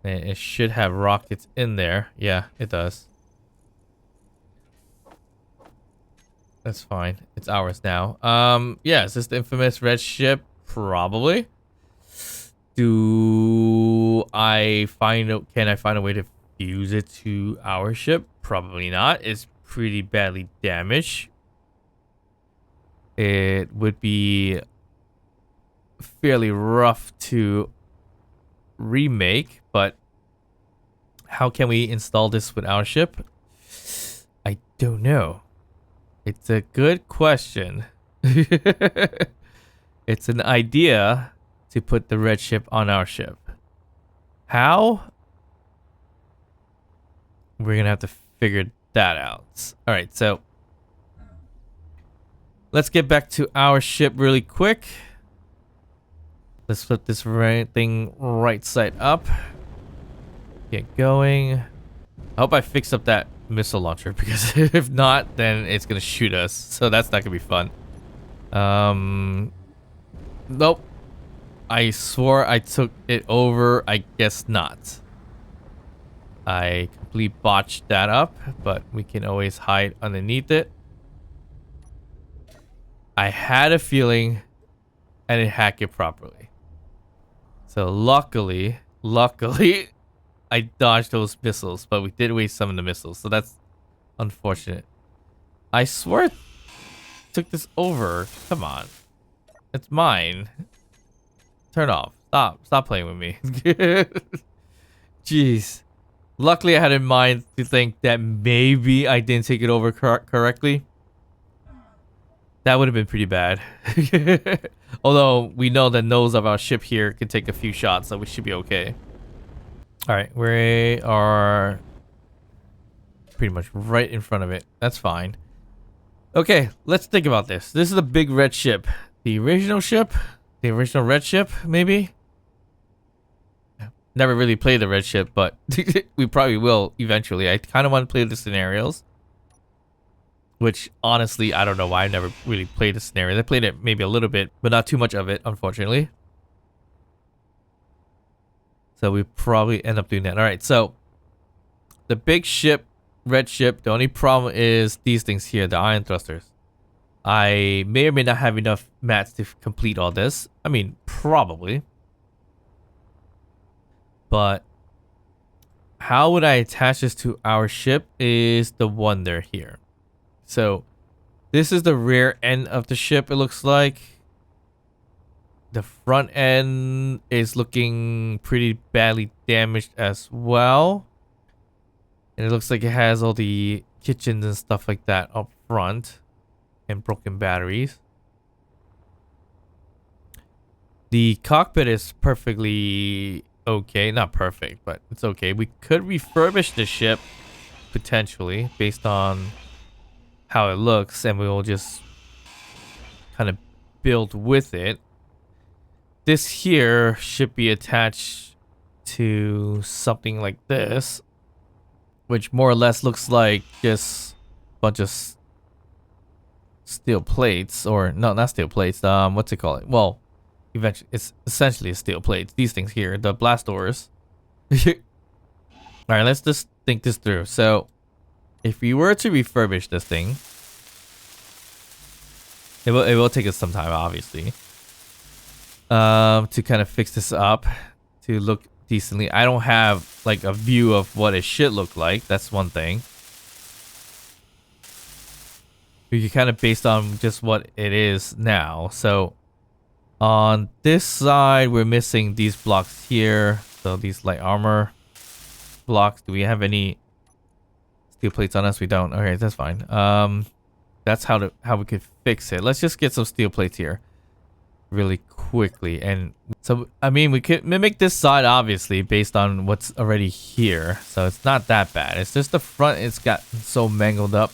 Speaker 1: And it should have rockets in there. Yeah, it does. That's fine. It's ours now. Yeah, is this the infamous red ship? Probably. Can I find a way to fuse it to our ship? Probably not. It's pretty badly damaged. It would be fairly rough to remake, but how can we install this with our ship? I don't know. It's a good question. It's an idea to put the red ship on our ship. How? We're gonna have to figure that out. All right, so let's get back to our ship really quick. Let's flip this thing right side up. Get going. I hope I fixed up that missile launcher, because if not, then it's gonna shoot us. So that's not gonna be fun. Nope. I swore I took it over. I guess not. I completely botched that up, but we can always hide underneath it. I had a feeling I didn't hack it properly. So luckily, I dodged those missiles, but we did waste some of the missiles, so that's unfortunate. I swear I took this over. Come on. It's mine. Turn off. Stop playing with me. Jeez. Luckily, I had in mind to think that maybe I didn't take it over correctly. That would have been pretty bad. Although, we know the nose of our ship here can take a few shots, so we should be okay. Alright, we are pretty much right in front of it. That's fine. Okay, let's think about this. This is a big red ship. The original ship? The original red ship, maybe? never really played the red ship, but we probably will eventually. I kind of want to play the scenarios. Which, honestly, I don't know why I never really played the scenarios. I played it maybe a little bit, but not too much of it, unfortunately. So we probably end up doing that. Alright, so the big ship, red ship, the only problem is these things here, the ion thrusters. I may or may not have enough mats to complete all this. I mean, probably. But how would I attach this to our ship is the wonder here. So this is the rear end of the ship, it looks like. The front end is looking pretty badly damaged as well. And it looks like it has all the kitchens and stuff like that up front. And broken batteries. The cockpit is perfectly okay. Not perfect, but it's okay. We could refurbish the ship, potentially, based on how it looks. And we will just kind of build with it. This here should be attached to something like this, which more or less looks like just a bunch of steel plates, or no, not steel plates. What's it called? Well, eventually, it's essentially a steel plate. These things here, the blast doors. All right, let's just think this through. So, if we were to refurbish this thing, it will take us some time, obviously. To kind of fix this up to look decently. I don't have like a view of what it should look like. That's one thing. We can kind of based on just what it is now. So on this side, we're missing these blocks here. So these light armor blocks. Do we have any steel plates on us? We don't. Okay, that's fine. That's how we could fix it. Let's just get some steel plates here really quickly. And so I mean, we could mimic this side obviously based on what's already here, so it's not that bad. It's just the front, it's got so mangled up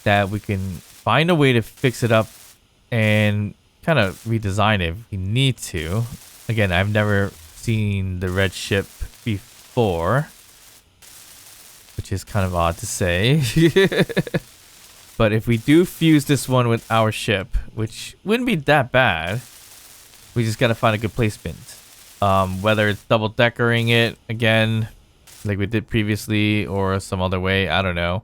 Speaker 1: that we can find a way to fix it up and kind of redesign it if we need to. Again, I've never seen the red ship before, which is kind of odd to say. But if we do fuse this one with our ship, which wouldn't be that bad, we just gotta find a good placement. Whether it's double deckering it again, like we did previously, or some other way, I don't know.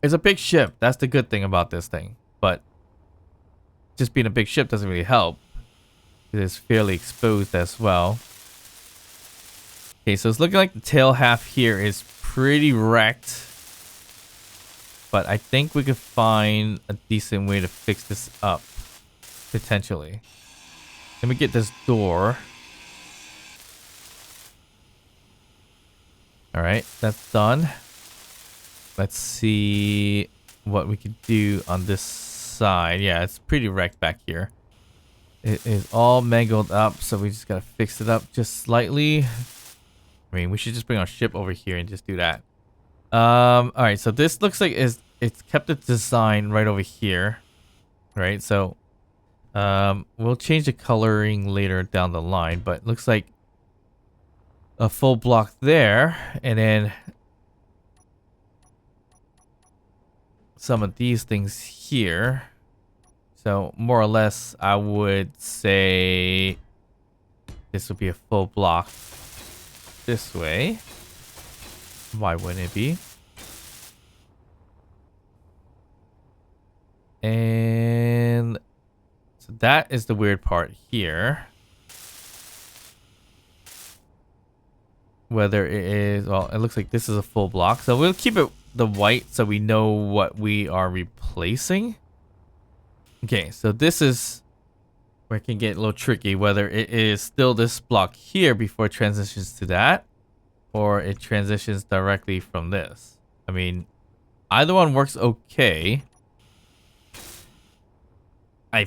Speaker 1: It's a big ship. That's the good thing about this thing. But just being a big ship doesn't really help. It is fairly exposed as well. Okay, so it's looking like the tail half here is pretty wrecked. But I think we could find a decent way to fix this up, potentially. Let me get this door. Alright, that's done. Let's see what we could do on this side. Yeah, it's pretty wrecked back here. It is all mangled up, so we just gotta fix it up just slightly. I mean, we should just bring our ship over here and just do that. Alright, so this looks like it's kept its design right over here. Right, so we'll change the coloring later down the line, but it looks like a full block there, and then some of these things here. So more or less I would say this would be a full block this way. Why wouldn't it be? And so that is the weird part here. Whether it is, well, it looks like this is a full block. So we'll keep it the white so we know what we are replacing. Okay, so this is where it can get a little tricky. Whether it is still this block here before it transitions to that, or it transitions directly from this. I mean, either one works okay. I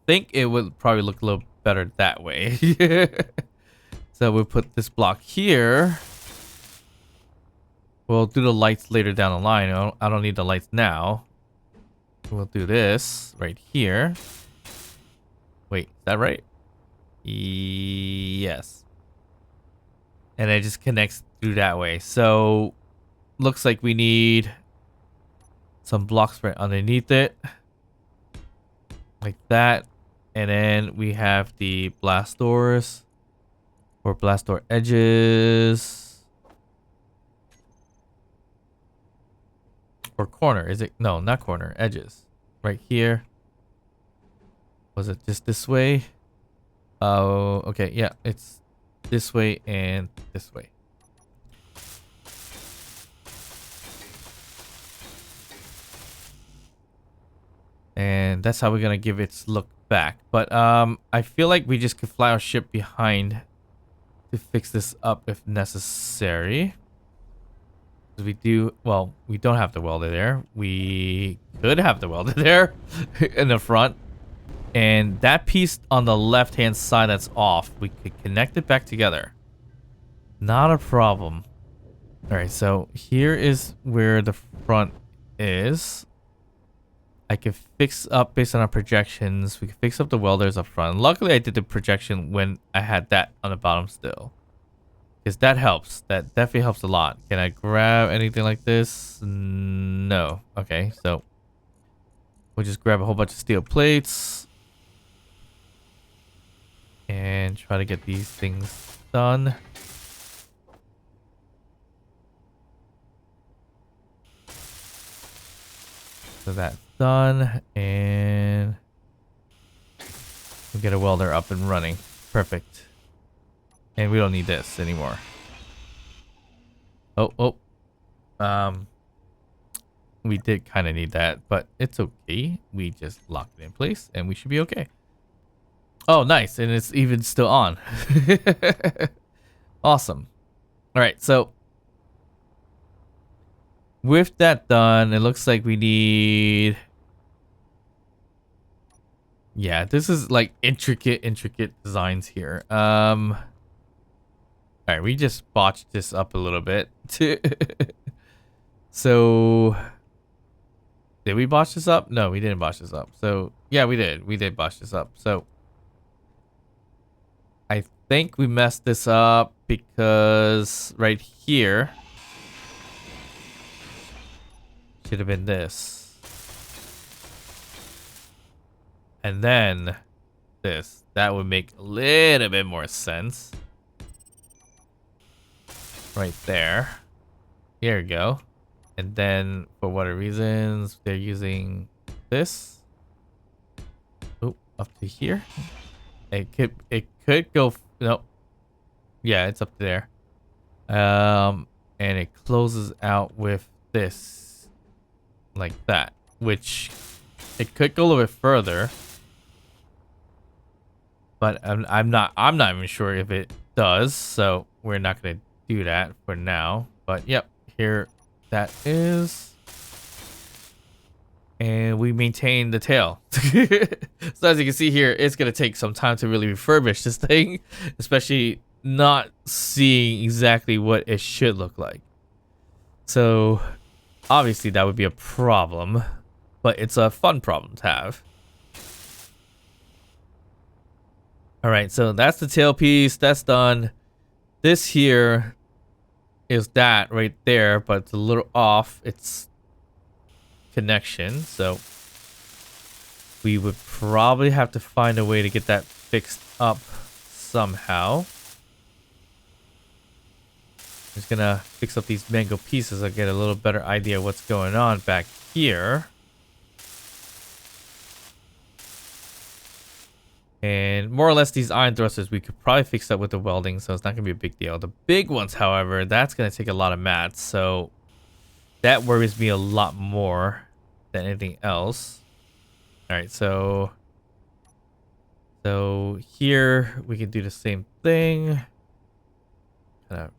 Speaker 1: think it would probably look a little better that way. So we'll put this block here. We'll do the lights later down the line. I don't need the lights now. We'll do this right here. Wait, is that right? Yes. And it just connects through that way. So looks like we need some blocks right underneath it. Like that. And then we have the blast doors. Or blast door edges. Or corner. Is it? No, not corner. Edges. Right here. Was it just this way? Oh, okay. Yeah, it's this way and this way. And that's how we're gonna give its look back. But I feel like we just could fly our ship behind to fix this up if necessary. Because we do, well, we don't have the welder there. We could have the welder there in the front. And that piece on the left-hand side that's off, we could connect it back together. Not a problem. All right, so here is where the front is. I can fix up based on our projections. We can fix up the welders up front. Luckily, I did the projection when I had that on the bottom still. Because that helps. That definitely helps a lot. Can I grab anything like this? No. Okay, so we'll just grab a whole bunch of steel plates. And try to get these things done. So that's done. And we'll get a welder up and running. Perfect. And we don't need this anymore. Oh. We did kind of need that, but it's okay. We just locked it in place and we should be okay. Oh, nice. And it's even still on. Awesome. All right. So with that done, it looks like we need... Yeah, this is like intricate designs here. All right, we just botched this up a little bit. So did we botch this up? No, we didn't botch this up. So yeah, we did. We did botch this up. So I think we messed this up because right here should have been this. And then this. That would make a little bit more sense. Right there. Here we go. And then for whatever reasons, they're using this. Oh, up to here. It could go, no. Yeah, it's up there. And it closes out with this. Like that. Which it could go a little bit further. But I'm not even sure if it does, so we're not gonna do that for now. But yep, here that is. And we maintain the tail. So as you can see here, it's gonna take some time to really refurbish this thing, especially not seeing exactly what it should look like. So obviously that would be a problem, but it's a fun problem to have. All right, so that's the tailpiece. That's done. This here is that right there, but it's a little off its connection. So we would probably have to find a way to get that fixed up somehow. Just gonna fix up these mango pieces. I'll get a little better idea of what's going on back here. And more or less these iron thrusters we could probably fix up with the welding, so it's not gonna be a big deal. The big ones, however, that's gonna take a lot of mats, so that worries me a lot more than anything else. All right, so here we can do the same thing. Kind of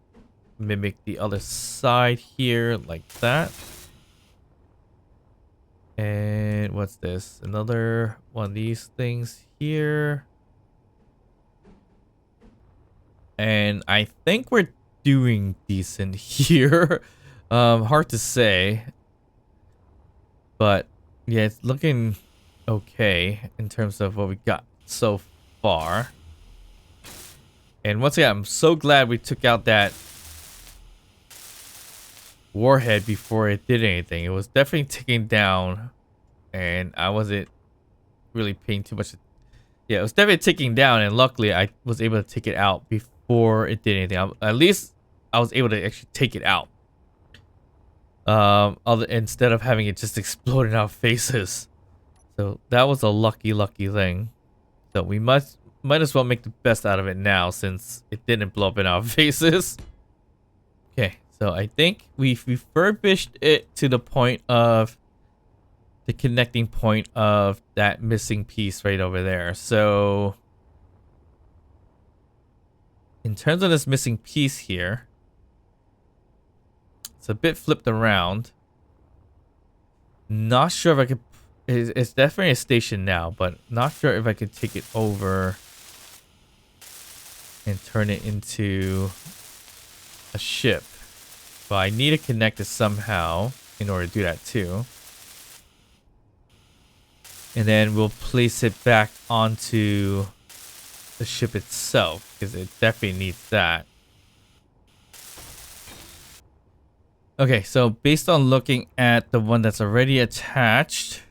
Speaker 1: mimic the other side here like that. And what's this? Another one of these things here. And I think we're doing decent here. Hard to say. But yeah, it's looking okay in terms of what we got so far. And once again, I'm so glad we took out that warhead before it did anything. It was definitely ticking down, and I wasn't really paying too much. Yeah, it was definitely ticking down, and luckily I was able to take it out before it did anything. At least I was able to actually take it out. Instead of having it just explode in our faces. So that was a lucky thing. So we might as well make the best out of it now since it didn't blow up in our faces. Okay, so I think we've refurbished it to the point of the connecting point of that missing piece right over there. So in terms of this missing piece here, it's a bit flipped around. Not sure if I could. It's definitely a station now, but not sure if I could take it over and turn it into a ship. But I need to connect it somehow in order to do that too. And then we'll place it back onto the ship itself because it definitely needs that. Okay, so based on looking at the one that's already attached,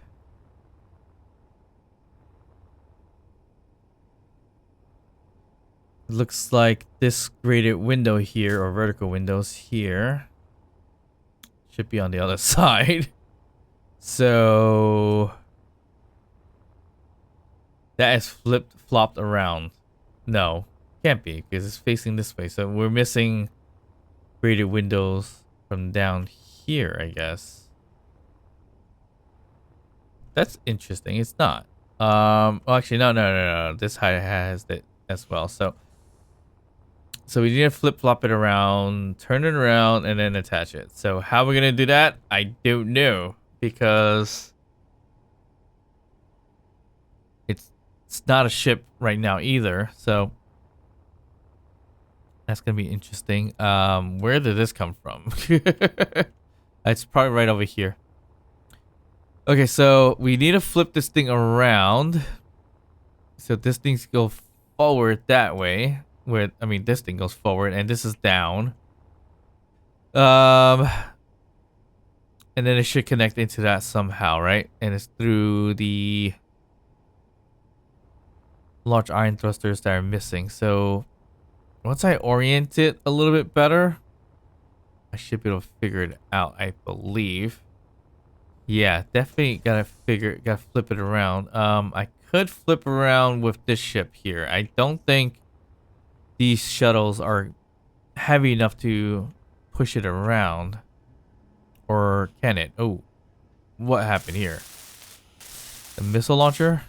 Speaker 1: it looks like this graded window here, or vertical windows here, should be on the other side. So that is flopped around. No, can't be because it's facing this way. So we're missing graded windows from down here, I guess. That's interesting. It's not. Well, actually, no. This height has it as well. So we need to flip-flop it around, turn it around, and then attach it. So how we're gonna do that, I don't know, because it's not a ship right now either. So that's gonna be interesting. Where did this come from? It's probably right over here. Okay, so we need to flip this thing around. So this thing's go forward that way. This thing goes forward and this is down. And then it should connect into that somehow, right? And it's through the large iron thrusters that are missing. So once I orient it a little bit better, I should be able to figure it out, I believe. Yeah, definitely gotta flip it around. I could flip around with this ship here. I don't think these shuttles are heavy enough to push it around. Or can it? Oh, what happened here? The missile launcher?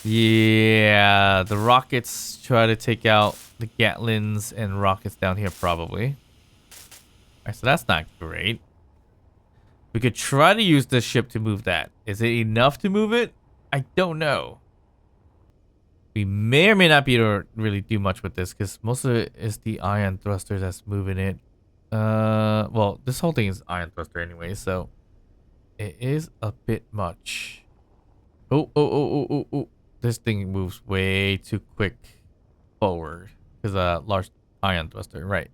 Speaker 1: Yeah, the rockets try to take out the Gatlins and rockets down here probably. Alright, so that's not great. We could try to use this ship to move that. Is it enough to move it? I don't know. We may or may not be able to really do much with this because most of it is the ion thruster that's moving it. Well, this whole thing is ion thruster anyway, so it is a bit much. Oh. This thing moves way too quick forward because large ion thruster, right?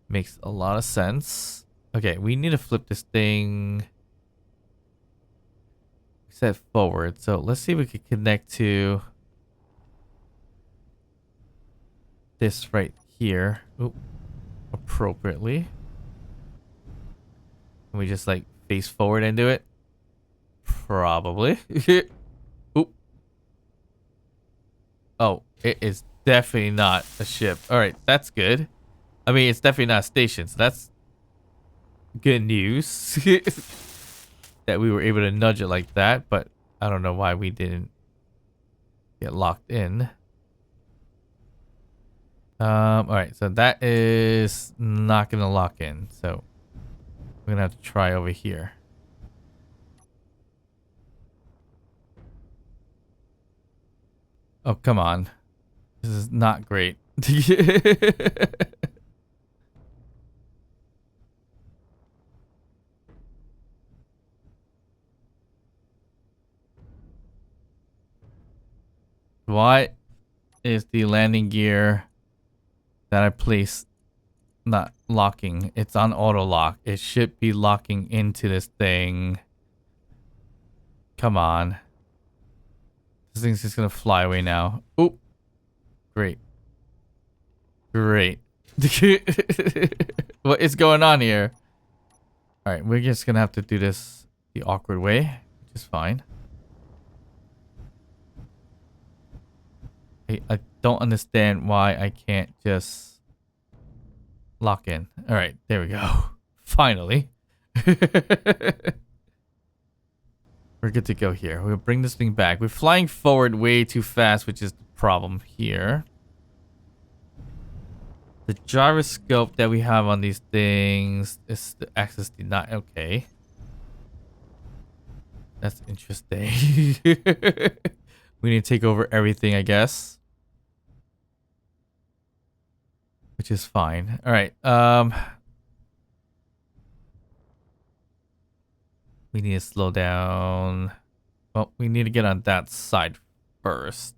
Speaker 1: Makes a lot of sense. Okay, we need to flip this thing set forward. So let's see if we can connect to this right here. Oop, appropriately. Can we just like face forward and do it? Probably. Oop. Oh, it is definitely not a ship. All right, that's good. I mean, it's definitely not a station, so that's good news. That we were able to nudge it like that, but I don't know why we didn't get locked in. Alright, so that is not gonna lock in, so we're gonna have to try over here. Oh, come on. This is not great. Why is the landing gear that I placed not locking. It's on auto lock. It should be locking into this thing. Come on. This thing's just gonna fly away now. Oh, great. Great. What is going on here? Alright, we're just gonna have to do this the awkward way, which is fine. I don't understand why I can't just lock in. Alright, there we go. Finally. We're good to go here. We'll bring this thing back. We're flying forward way too fast, which is the problem here. The gyroscope that we have on these things is the axis denied. Okay. That's interesting. We need to take over everything, I guess. Which is fine. Alright, we need to slow down. Well, we need to get on that side first.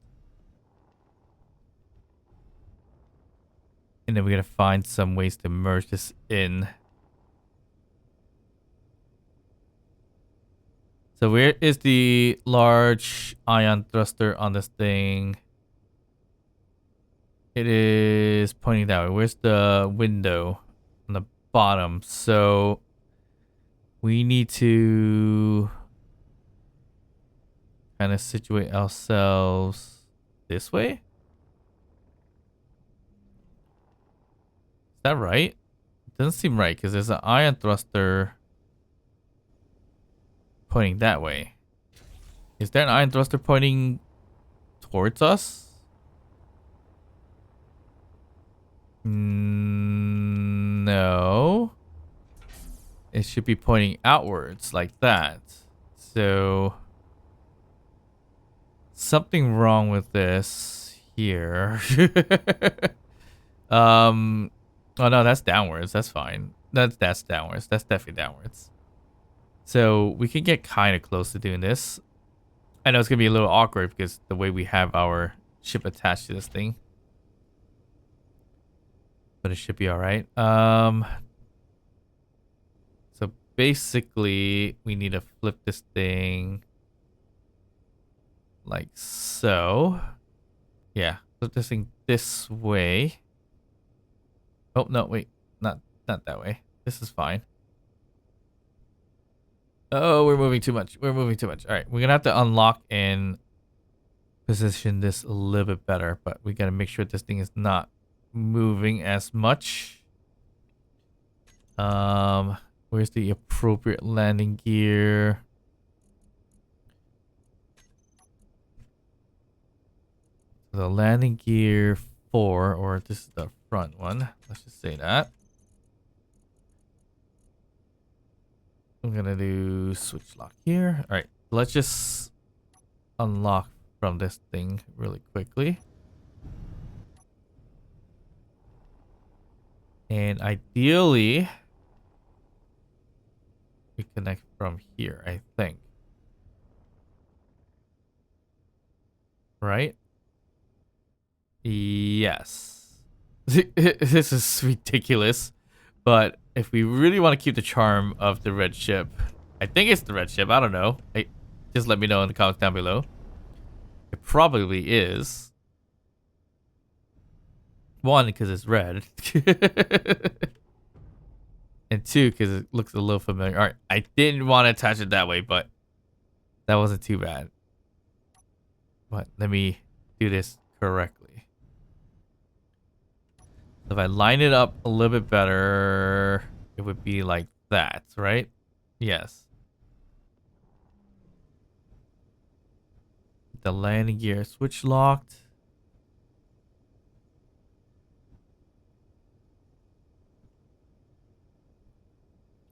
Speaker 1: And then we gotta find some ways to merge this in. So where is the large ion thruster on this thing? It is pointing that way. Where's the window? On the bottom. So we need to kind of situate ourselves this way. Is that right? It doesn't seem right because there's an ion thruster pointing that way. Is there an ion thruster pointing towards us? No. It should be pointing outwards like that. So something wrong with this here. Oh no, that's downwards. That's fine. That's downwards. That's definitely downwards. So we can get kind of close to doing this. I know it's gonna be a little awkward because the way we have our ship attached to this thing. But it should be alright. So basically we need to flip this thing like so. Yeah, flip this thing this way. Oh no, wait, not that way. This is fine. Oh, we're moving too much. We're moving too much. All right, we're gonna have to unlock and position this a little bit better, but we gotta make sure this thing is not moving as much. Where's the appropriate landing gear? The landing gear 4, or this is the front one. Let's just say that. I'm gonna do switch lock here. All right, let's just unlock from this thing really quickly. And ideally, we connect from here, I think. Right? Yes. This is ridiculous. But if we really want to keep the charm of the red ship, I think it's the red ship. I don't know. Hey, just let me know in the comments down below. It probably is. One, because it's red. And two, because it looks a little familiar. Alright, I didn't want to attach it that way, but that wasn't too bad. But let me do this correctly. So if I line it up a little bit better, it would be like that, right? Yes. The landing gear switch locked.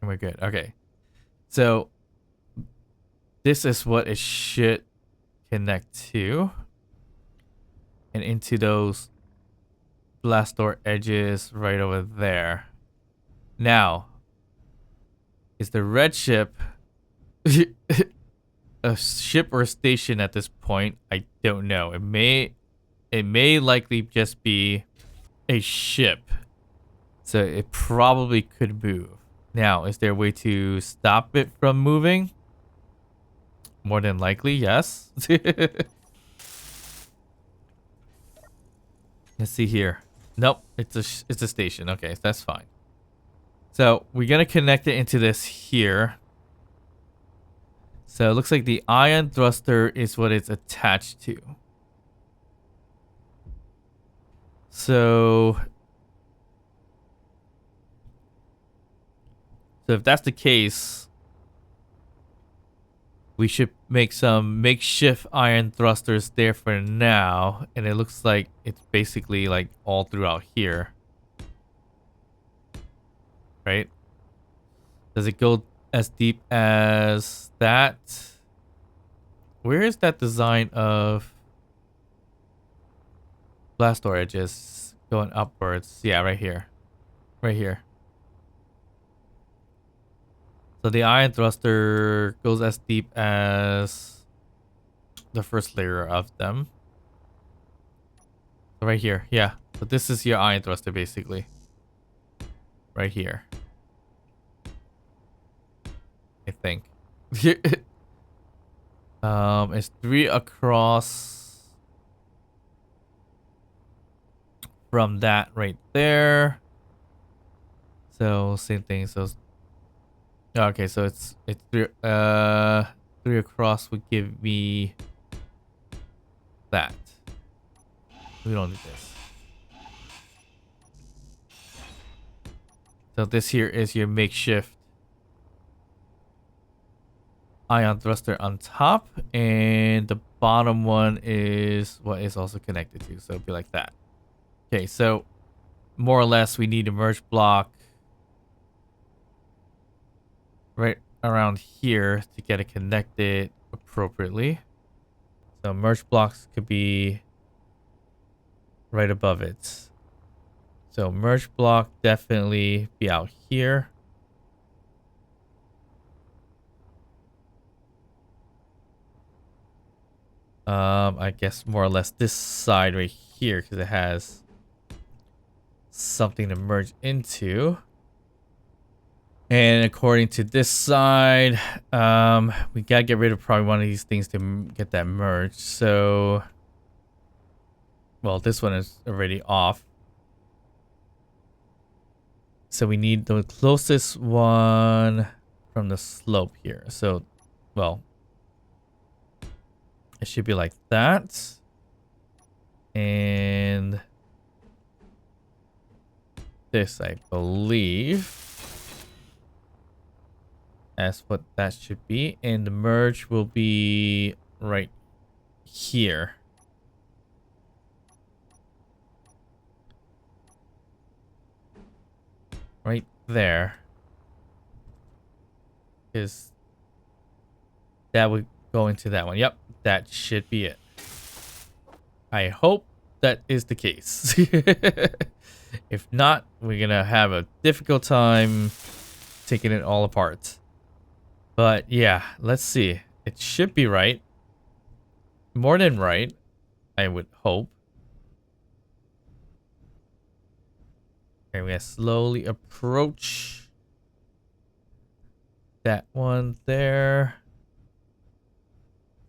Speaker 1: And we're good. Okay. So this is what it should connect to. And into those blast door edges right over there. Now, is the red ship a ship or a station at this point? I don't know. It may it may likely just be a ship. So it probably could move. Now, is there a way to stop it from moving? More than likely, yes. Let's see here. Nope, it's a station. Okay, so that's fine. So we're gonna connect it into this here. So it looks like the ion thruster is what it's attached to. So if that's the case, we should make some makeshift iron thrusters there for now. And it looks like it's basically like all throughout here. Right? Does it go as deep as that? Where is that design of blast door edges going upwards? Yeah, right here. Right here. So the ion thruster goes as deep as the first layer of them. So right here, yeah. So this is your ion thruster basically. Right here. I think. It's 3 across from that right there. So same thing. So okay, so it's 3 across would give me that. We don't need this. So this here is your makeshift ion thruster on top, and the bottom one is what is also connected to. So it'll be like that. Okay, so more or less we need a merge block right around here to get it connected appropriately. So merge blocks could be right above it. So merge block definitely be out here. I guess more or less this side right here because it has something to merge into. And according to this side, we gotta get rid of probably one of these things to get that merged. So, well, this one is already off. So we need the closest one from the slope here. So, well, it should be like that. And this, I believe, as what that should be. And the merge will be right here. Right there. Because that would go into that one. Yep, that should be it. I hope that is the case. If not, we're gonna have a difficult time taking it all apart. But yeah, let's see. It should be right. More than right, I would hope. Okay, we're gonna slowly approach that one there.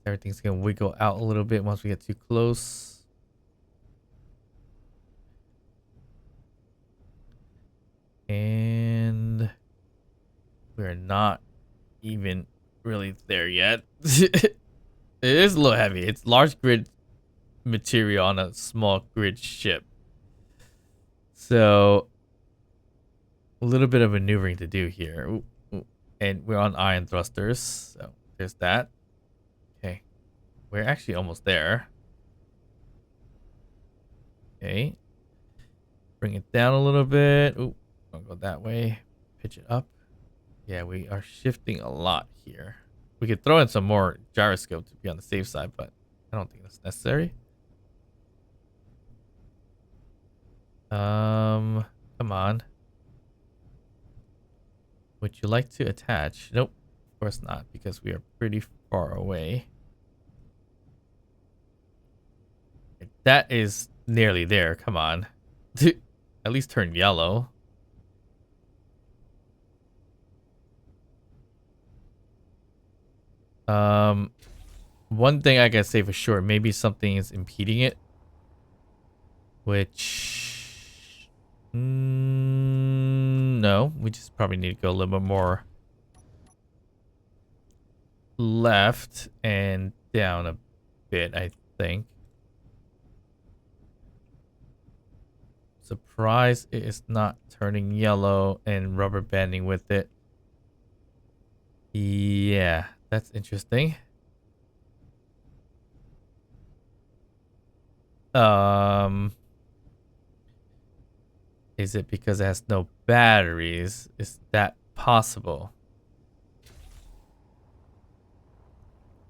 Speaker 1: Everything's gonna wiggle out a little bit once we get too close. And we're not even really there yet. It is a little heavy. It's large grid material on a small grid ship. So a little bit of maneuvering to do here. Ooh, ooh. And we're on ion thrusters. So there's that. Okay. We're actually almost there. Okay. Bring it down a little bit. Ooh, I'll go that way. Pitch it up. Yeah, we are shifting a lot here. We could throw in some more gyroscope to be on the safe side, but I don't think that's necessary. Come on. Would you like to attach? Nope, of course not, because we are pretty far away. Like that is nearly there. Come on. At least turn yellow. One thing I can say for sure, maybe something is impeding it. Which... no, we just probably need to go a little bit more left and down a bit, I think. Surprised it is not turning yellow and rubber banding with it. Yeah, that's interesting. Is it because it has no batteries? Is that possible?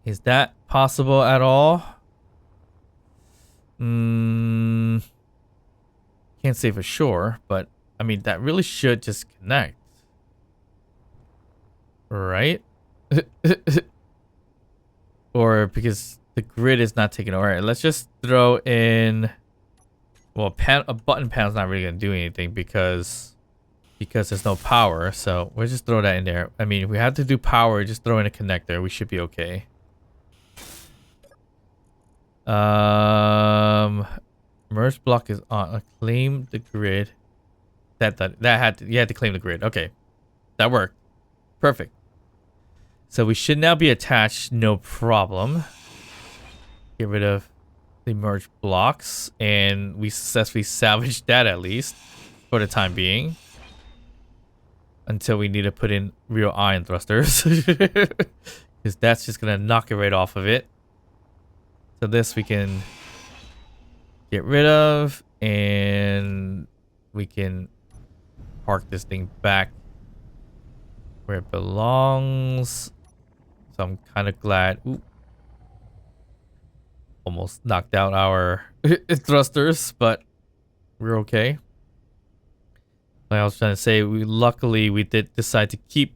Speaker 1: Is that possible at all? Can't say for sure, but I mean, that really should just connect. Right? Or because the grid is not taking over. All right, let's just throw in... Well, a button panel's not really going to do anything because there's no power. So we'll just throw that in there. I mean, if we have to do power, just throw in a connector. We should be okay. Merge block is on. Claim the grid. You had to claim the grid. Okay, that worked. Perfect. So we should now be attached. No problem. Get rid of the merge blocks, and we successfully salvaged that at least for the time being. Until we need to put in real iron thrusters, because that's just gonna knock it right off of it. So this we can get rid of, and we can park this thing back where it belongs. So I'm kind of glad. Ooh. Almost knocked out our thrusters, but we're okay. Like I was trying to say, luckily we did decide to keep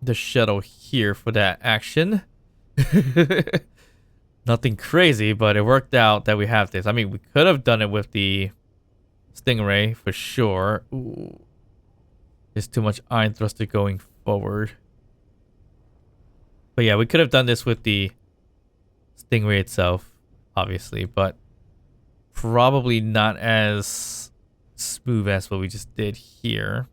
Speaker 1: the shuttle here for that action. Nothing crazy, but it worked out that we have this. I mean, we could have done it with the Stingray for sure. Ooh. There's too much iron thruster going forward. But yeah, we could have done this with the Stingray itself, obviously, but probably not as smooth as what we just did here.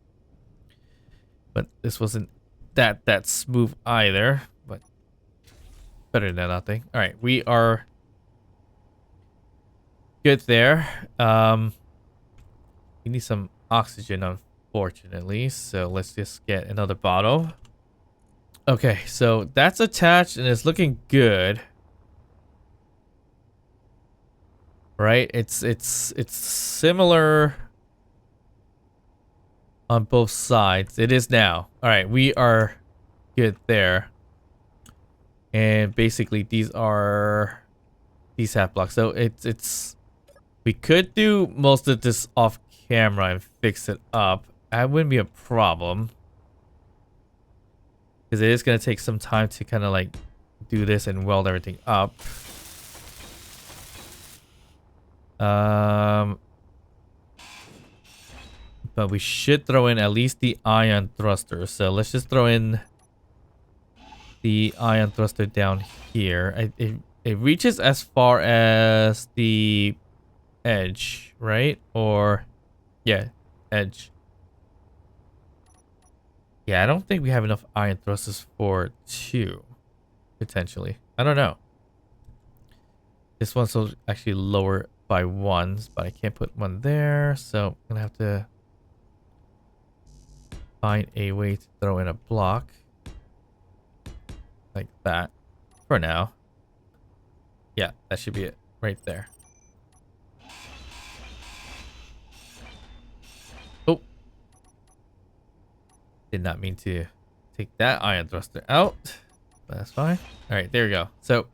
Speaker 1: But this wasn't that smooth either, but better than nothing. All right, we are good there. We need some oxygen, unfortunately, so let's just get another bottle. Okay, so that's attached and it's looking good. Right? It's similar on both sides. It is now. All right, we are good there. And basically these are these half blocks. So it's we could do most of this off camera and fix it up. That wouldn't be a problem. Because it is going to take some time to kind of like do this and weld everything up. But we should throw in at least the ion thruster. So let's just throw in the ion thruster down here. It reaches as far as the edge, right? Or yeah, edge. Yeah, I don't think we have enough iron thrusters for 2, potentially. I don't know. This one's actually lower by 1, but I can't put one there, so I'm gonna have to find a way to throw in a block like that for now. Yeah, that should be it right there. Oh, did not mean to take that iron thruster out, but that's fine. All right, there we go. So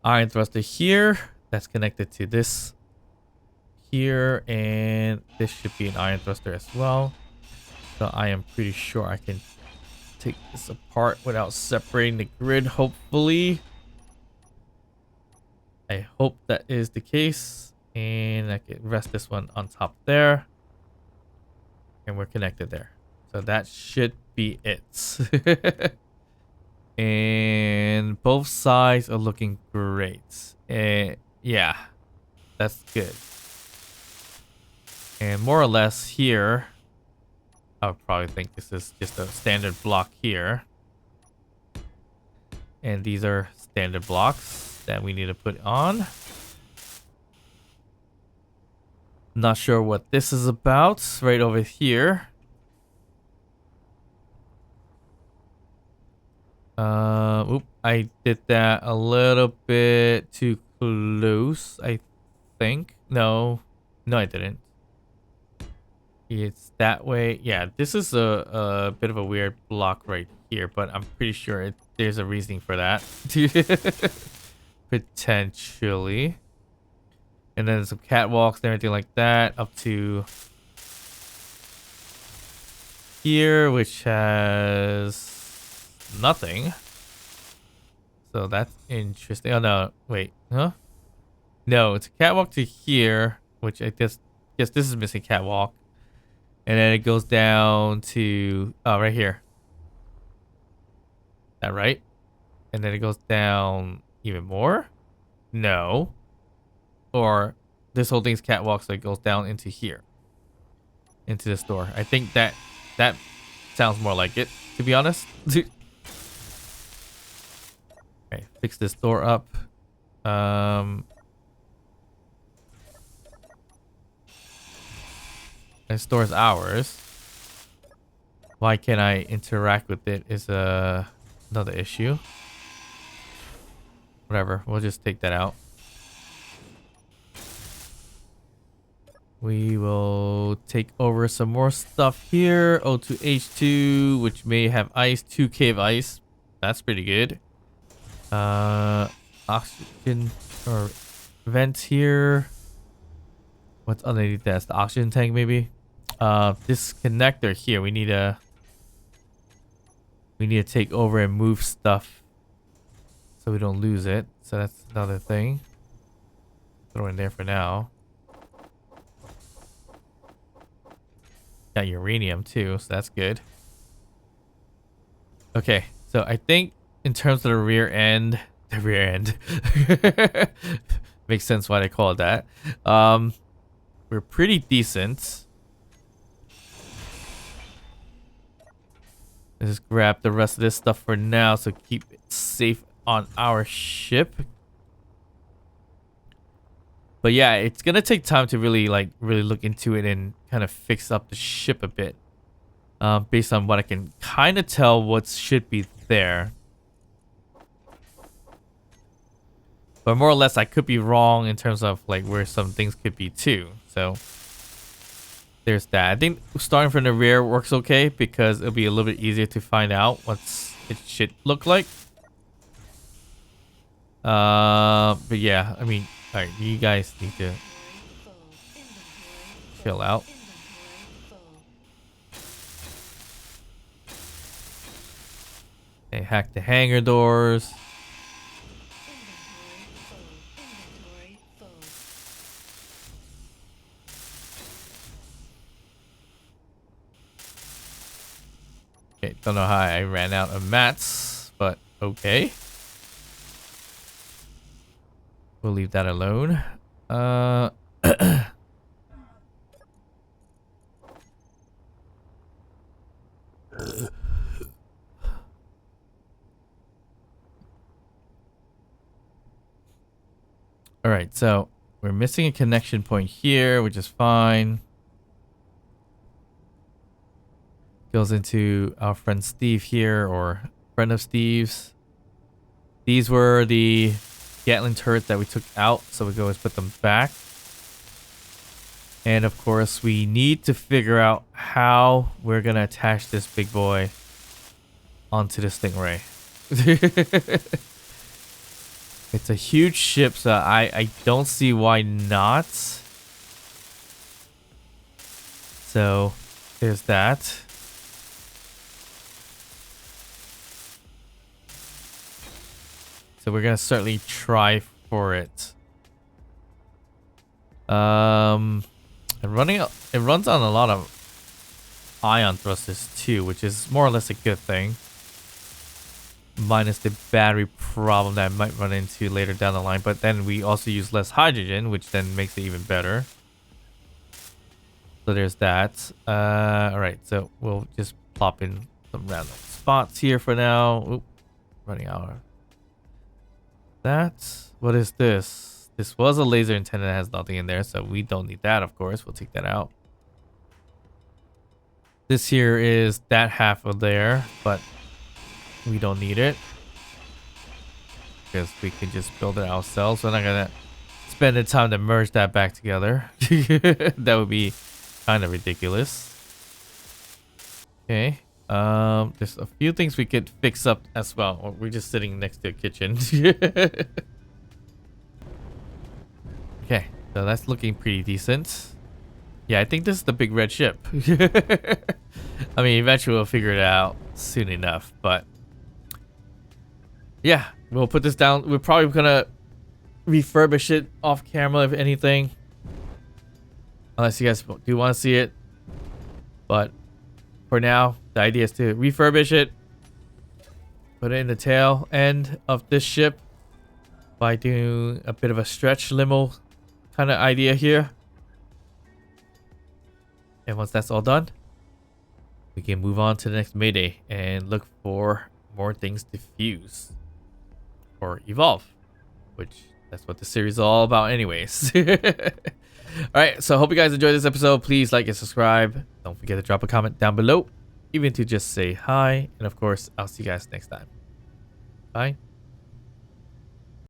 Speaker 1: iron thruster here, that's connected to this here, and this should be an iron thruster as well. So I am pretty sure I can take this apart without separating the grid, hopefully. I hope that is the case. And I can rest this one on top there. And we're connected there. So that should be it. And both sides are looking great. Yeah, that's good. And more or less here, I would probably think this is just a standard block here. And these are standard blocks that we need to put on. Not sure what this is about right over here. Oop, I did that a little bit too close, I think. No, I didn't. It's that way. Yeah, this is a bit of a weird block right here, but I'm pretty sure there's a reasoning for that. Potentially. And then some catwalks and everything like that up to here, which has nothing. So that's interesting. Oh no, wait, huh? No, it's a catwalk to here, which I guess this is missing catwalk. And then it goes down to right here. That right? And then it goes down even more? No. Or this whole thing's catwalk, so it goes down into here. Into this door. I think that sounds more like it, to be honest. Okay, fix this door up. This door is ours. Why can't I interact with it is another issue. Whatever, we'll just take that out. We will take over some more stuff here. O2H2, which may have ice. 2 cave ice. That's pretty good. Oxygen or vent here. What's underneath that? It's the oxygen tank, maybe. This connector here. We need to take over and move stuff so we don't lose it. So that's another thing. Throw in there for now. Got uranium too, so that's good. Okay, so I think in terms of the rear end makes sense why they call it that. We're pretty decent. Let's just grab the rest of this stuff for now, so keep it safe on our ship. But yeah, it's gonna take time to really look into it and kind of fix up the ship a bit. Based on what I can kind of tell what should be there. But more or less, I could be wrong in terms of like where some things could be too. So there's that. I think starting from the rear works okay because it'll be a little bit easier to find out what it should look like. But yeah, I mean, alright, you guys need to chill out. They hack the hangar doors. Okay, don't know how I ran out of mats, but okay. We'll leave that alone. Alright, so we're missing a connection point here, which is fine. Goes into our friend Steve here, or friend of Steve's. These were the Gatling turrets that we took out, so we go and put them back. And of course, we need to figure out how we're gonna attach this big boy onto the Stingray. It's a huge ship, so I don't see why not. So there's that. So we're gonna certainly try for it. And it runs on a lot of ion thrusters too, which is more or less a good thing. Minus the battery problem that I might run into later down the line. But then we also use less hydrogen, which then makes it even better. So there's that. Alright, so we'll just plop in some random spots here for now. Oop, running out of that. What is this? This was a laser antenna that has nothing in there, so we don't need that, of course. We'll take that out. This here is that half of there, but we don't need it because we can just build it ourselves. We're not gonna spend the time to merge that back together. That would be kind of ridiculous. Okay. There's a few things we could fix up as well. We're just sitting next to a kitchen. Okay, so that's looking pretty decent. Yeah, I think this is the big red ship. I mean, eventually we'll figure it out soon enough, but yeah, we'll put this down. We're probably gonna refurbish it off camera, if anything, unless you guys do want to see it. But for now, the idea is to refurbish it, put it in the tail end of this ship by doing a bit of a stretch limo kind of idea here. And once that's all done, we can move on to the next Mayday and look for more things to fuse or evolve, which that's what the series is all about anyways. Alright, so I hope you guys enjoyed this episode. Please like and subscribe. Don't forget to drop a comment down below, even to just say hi. And of course, I'll see you guys next time. Bye.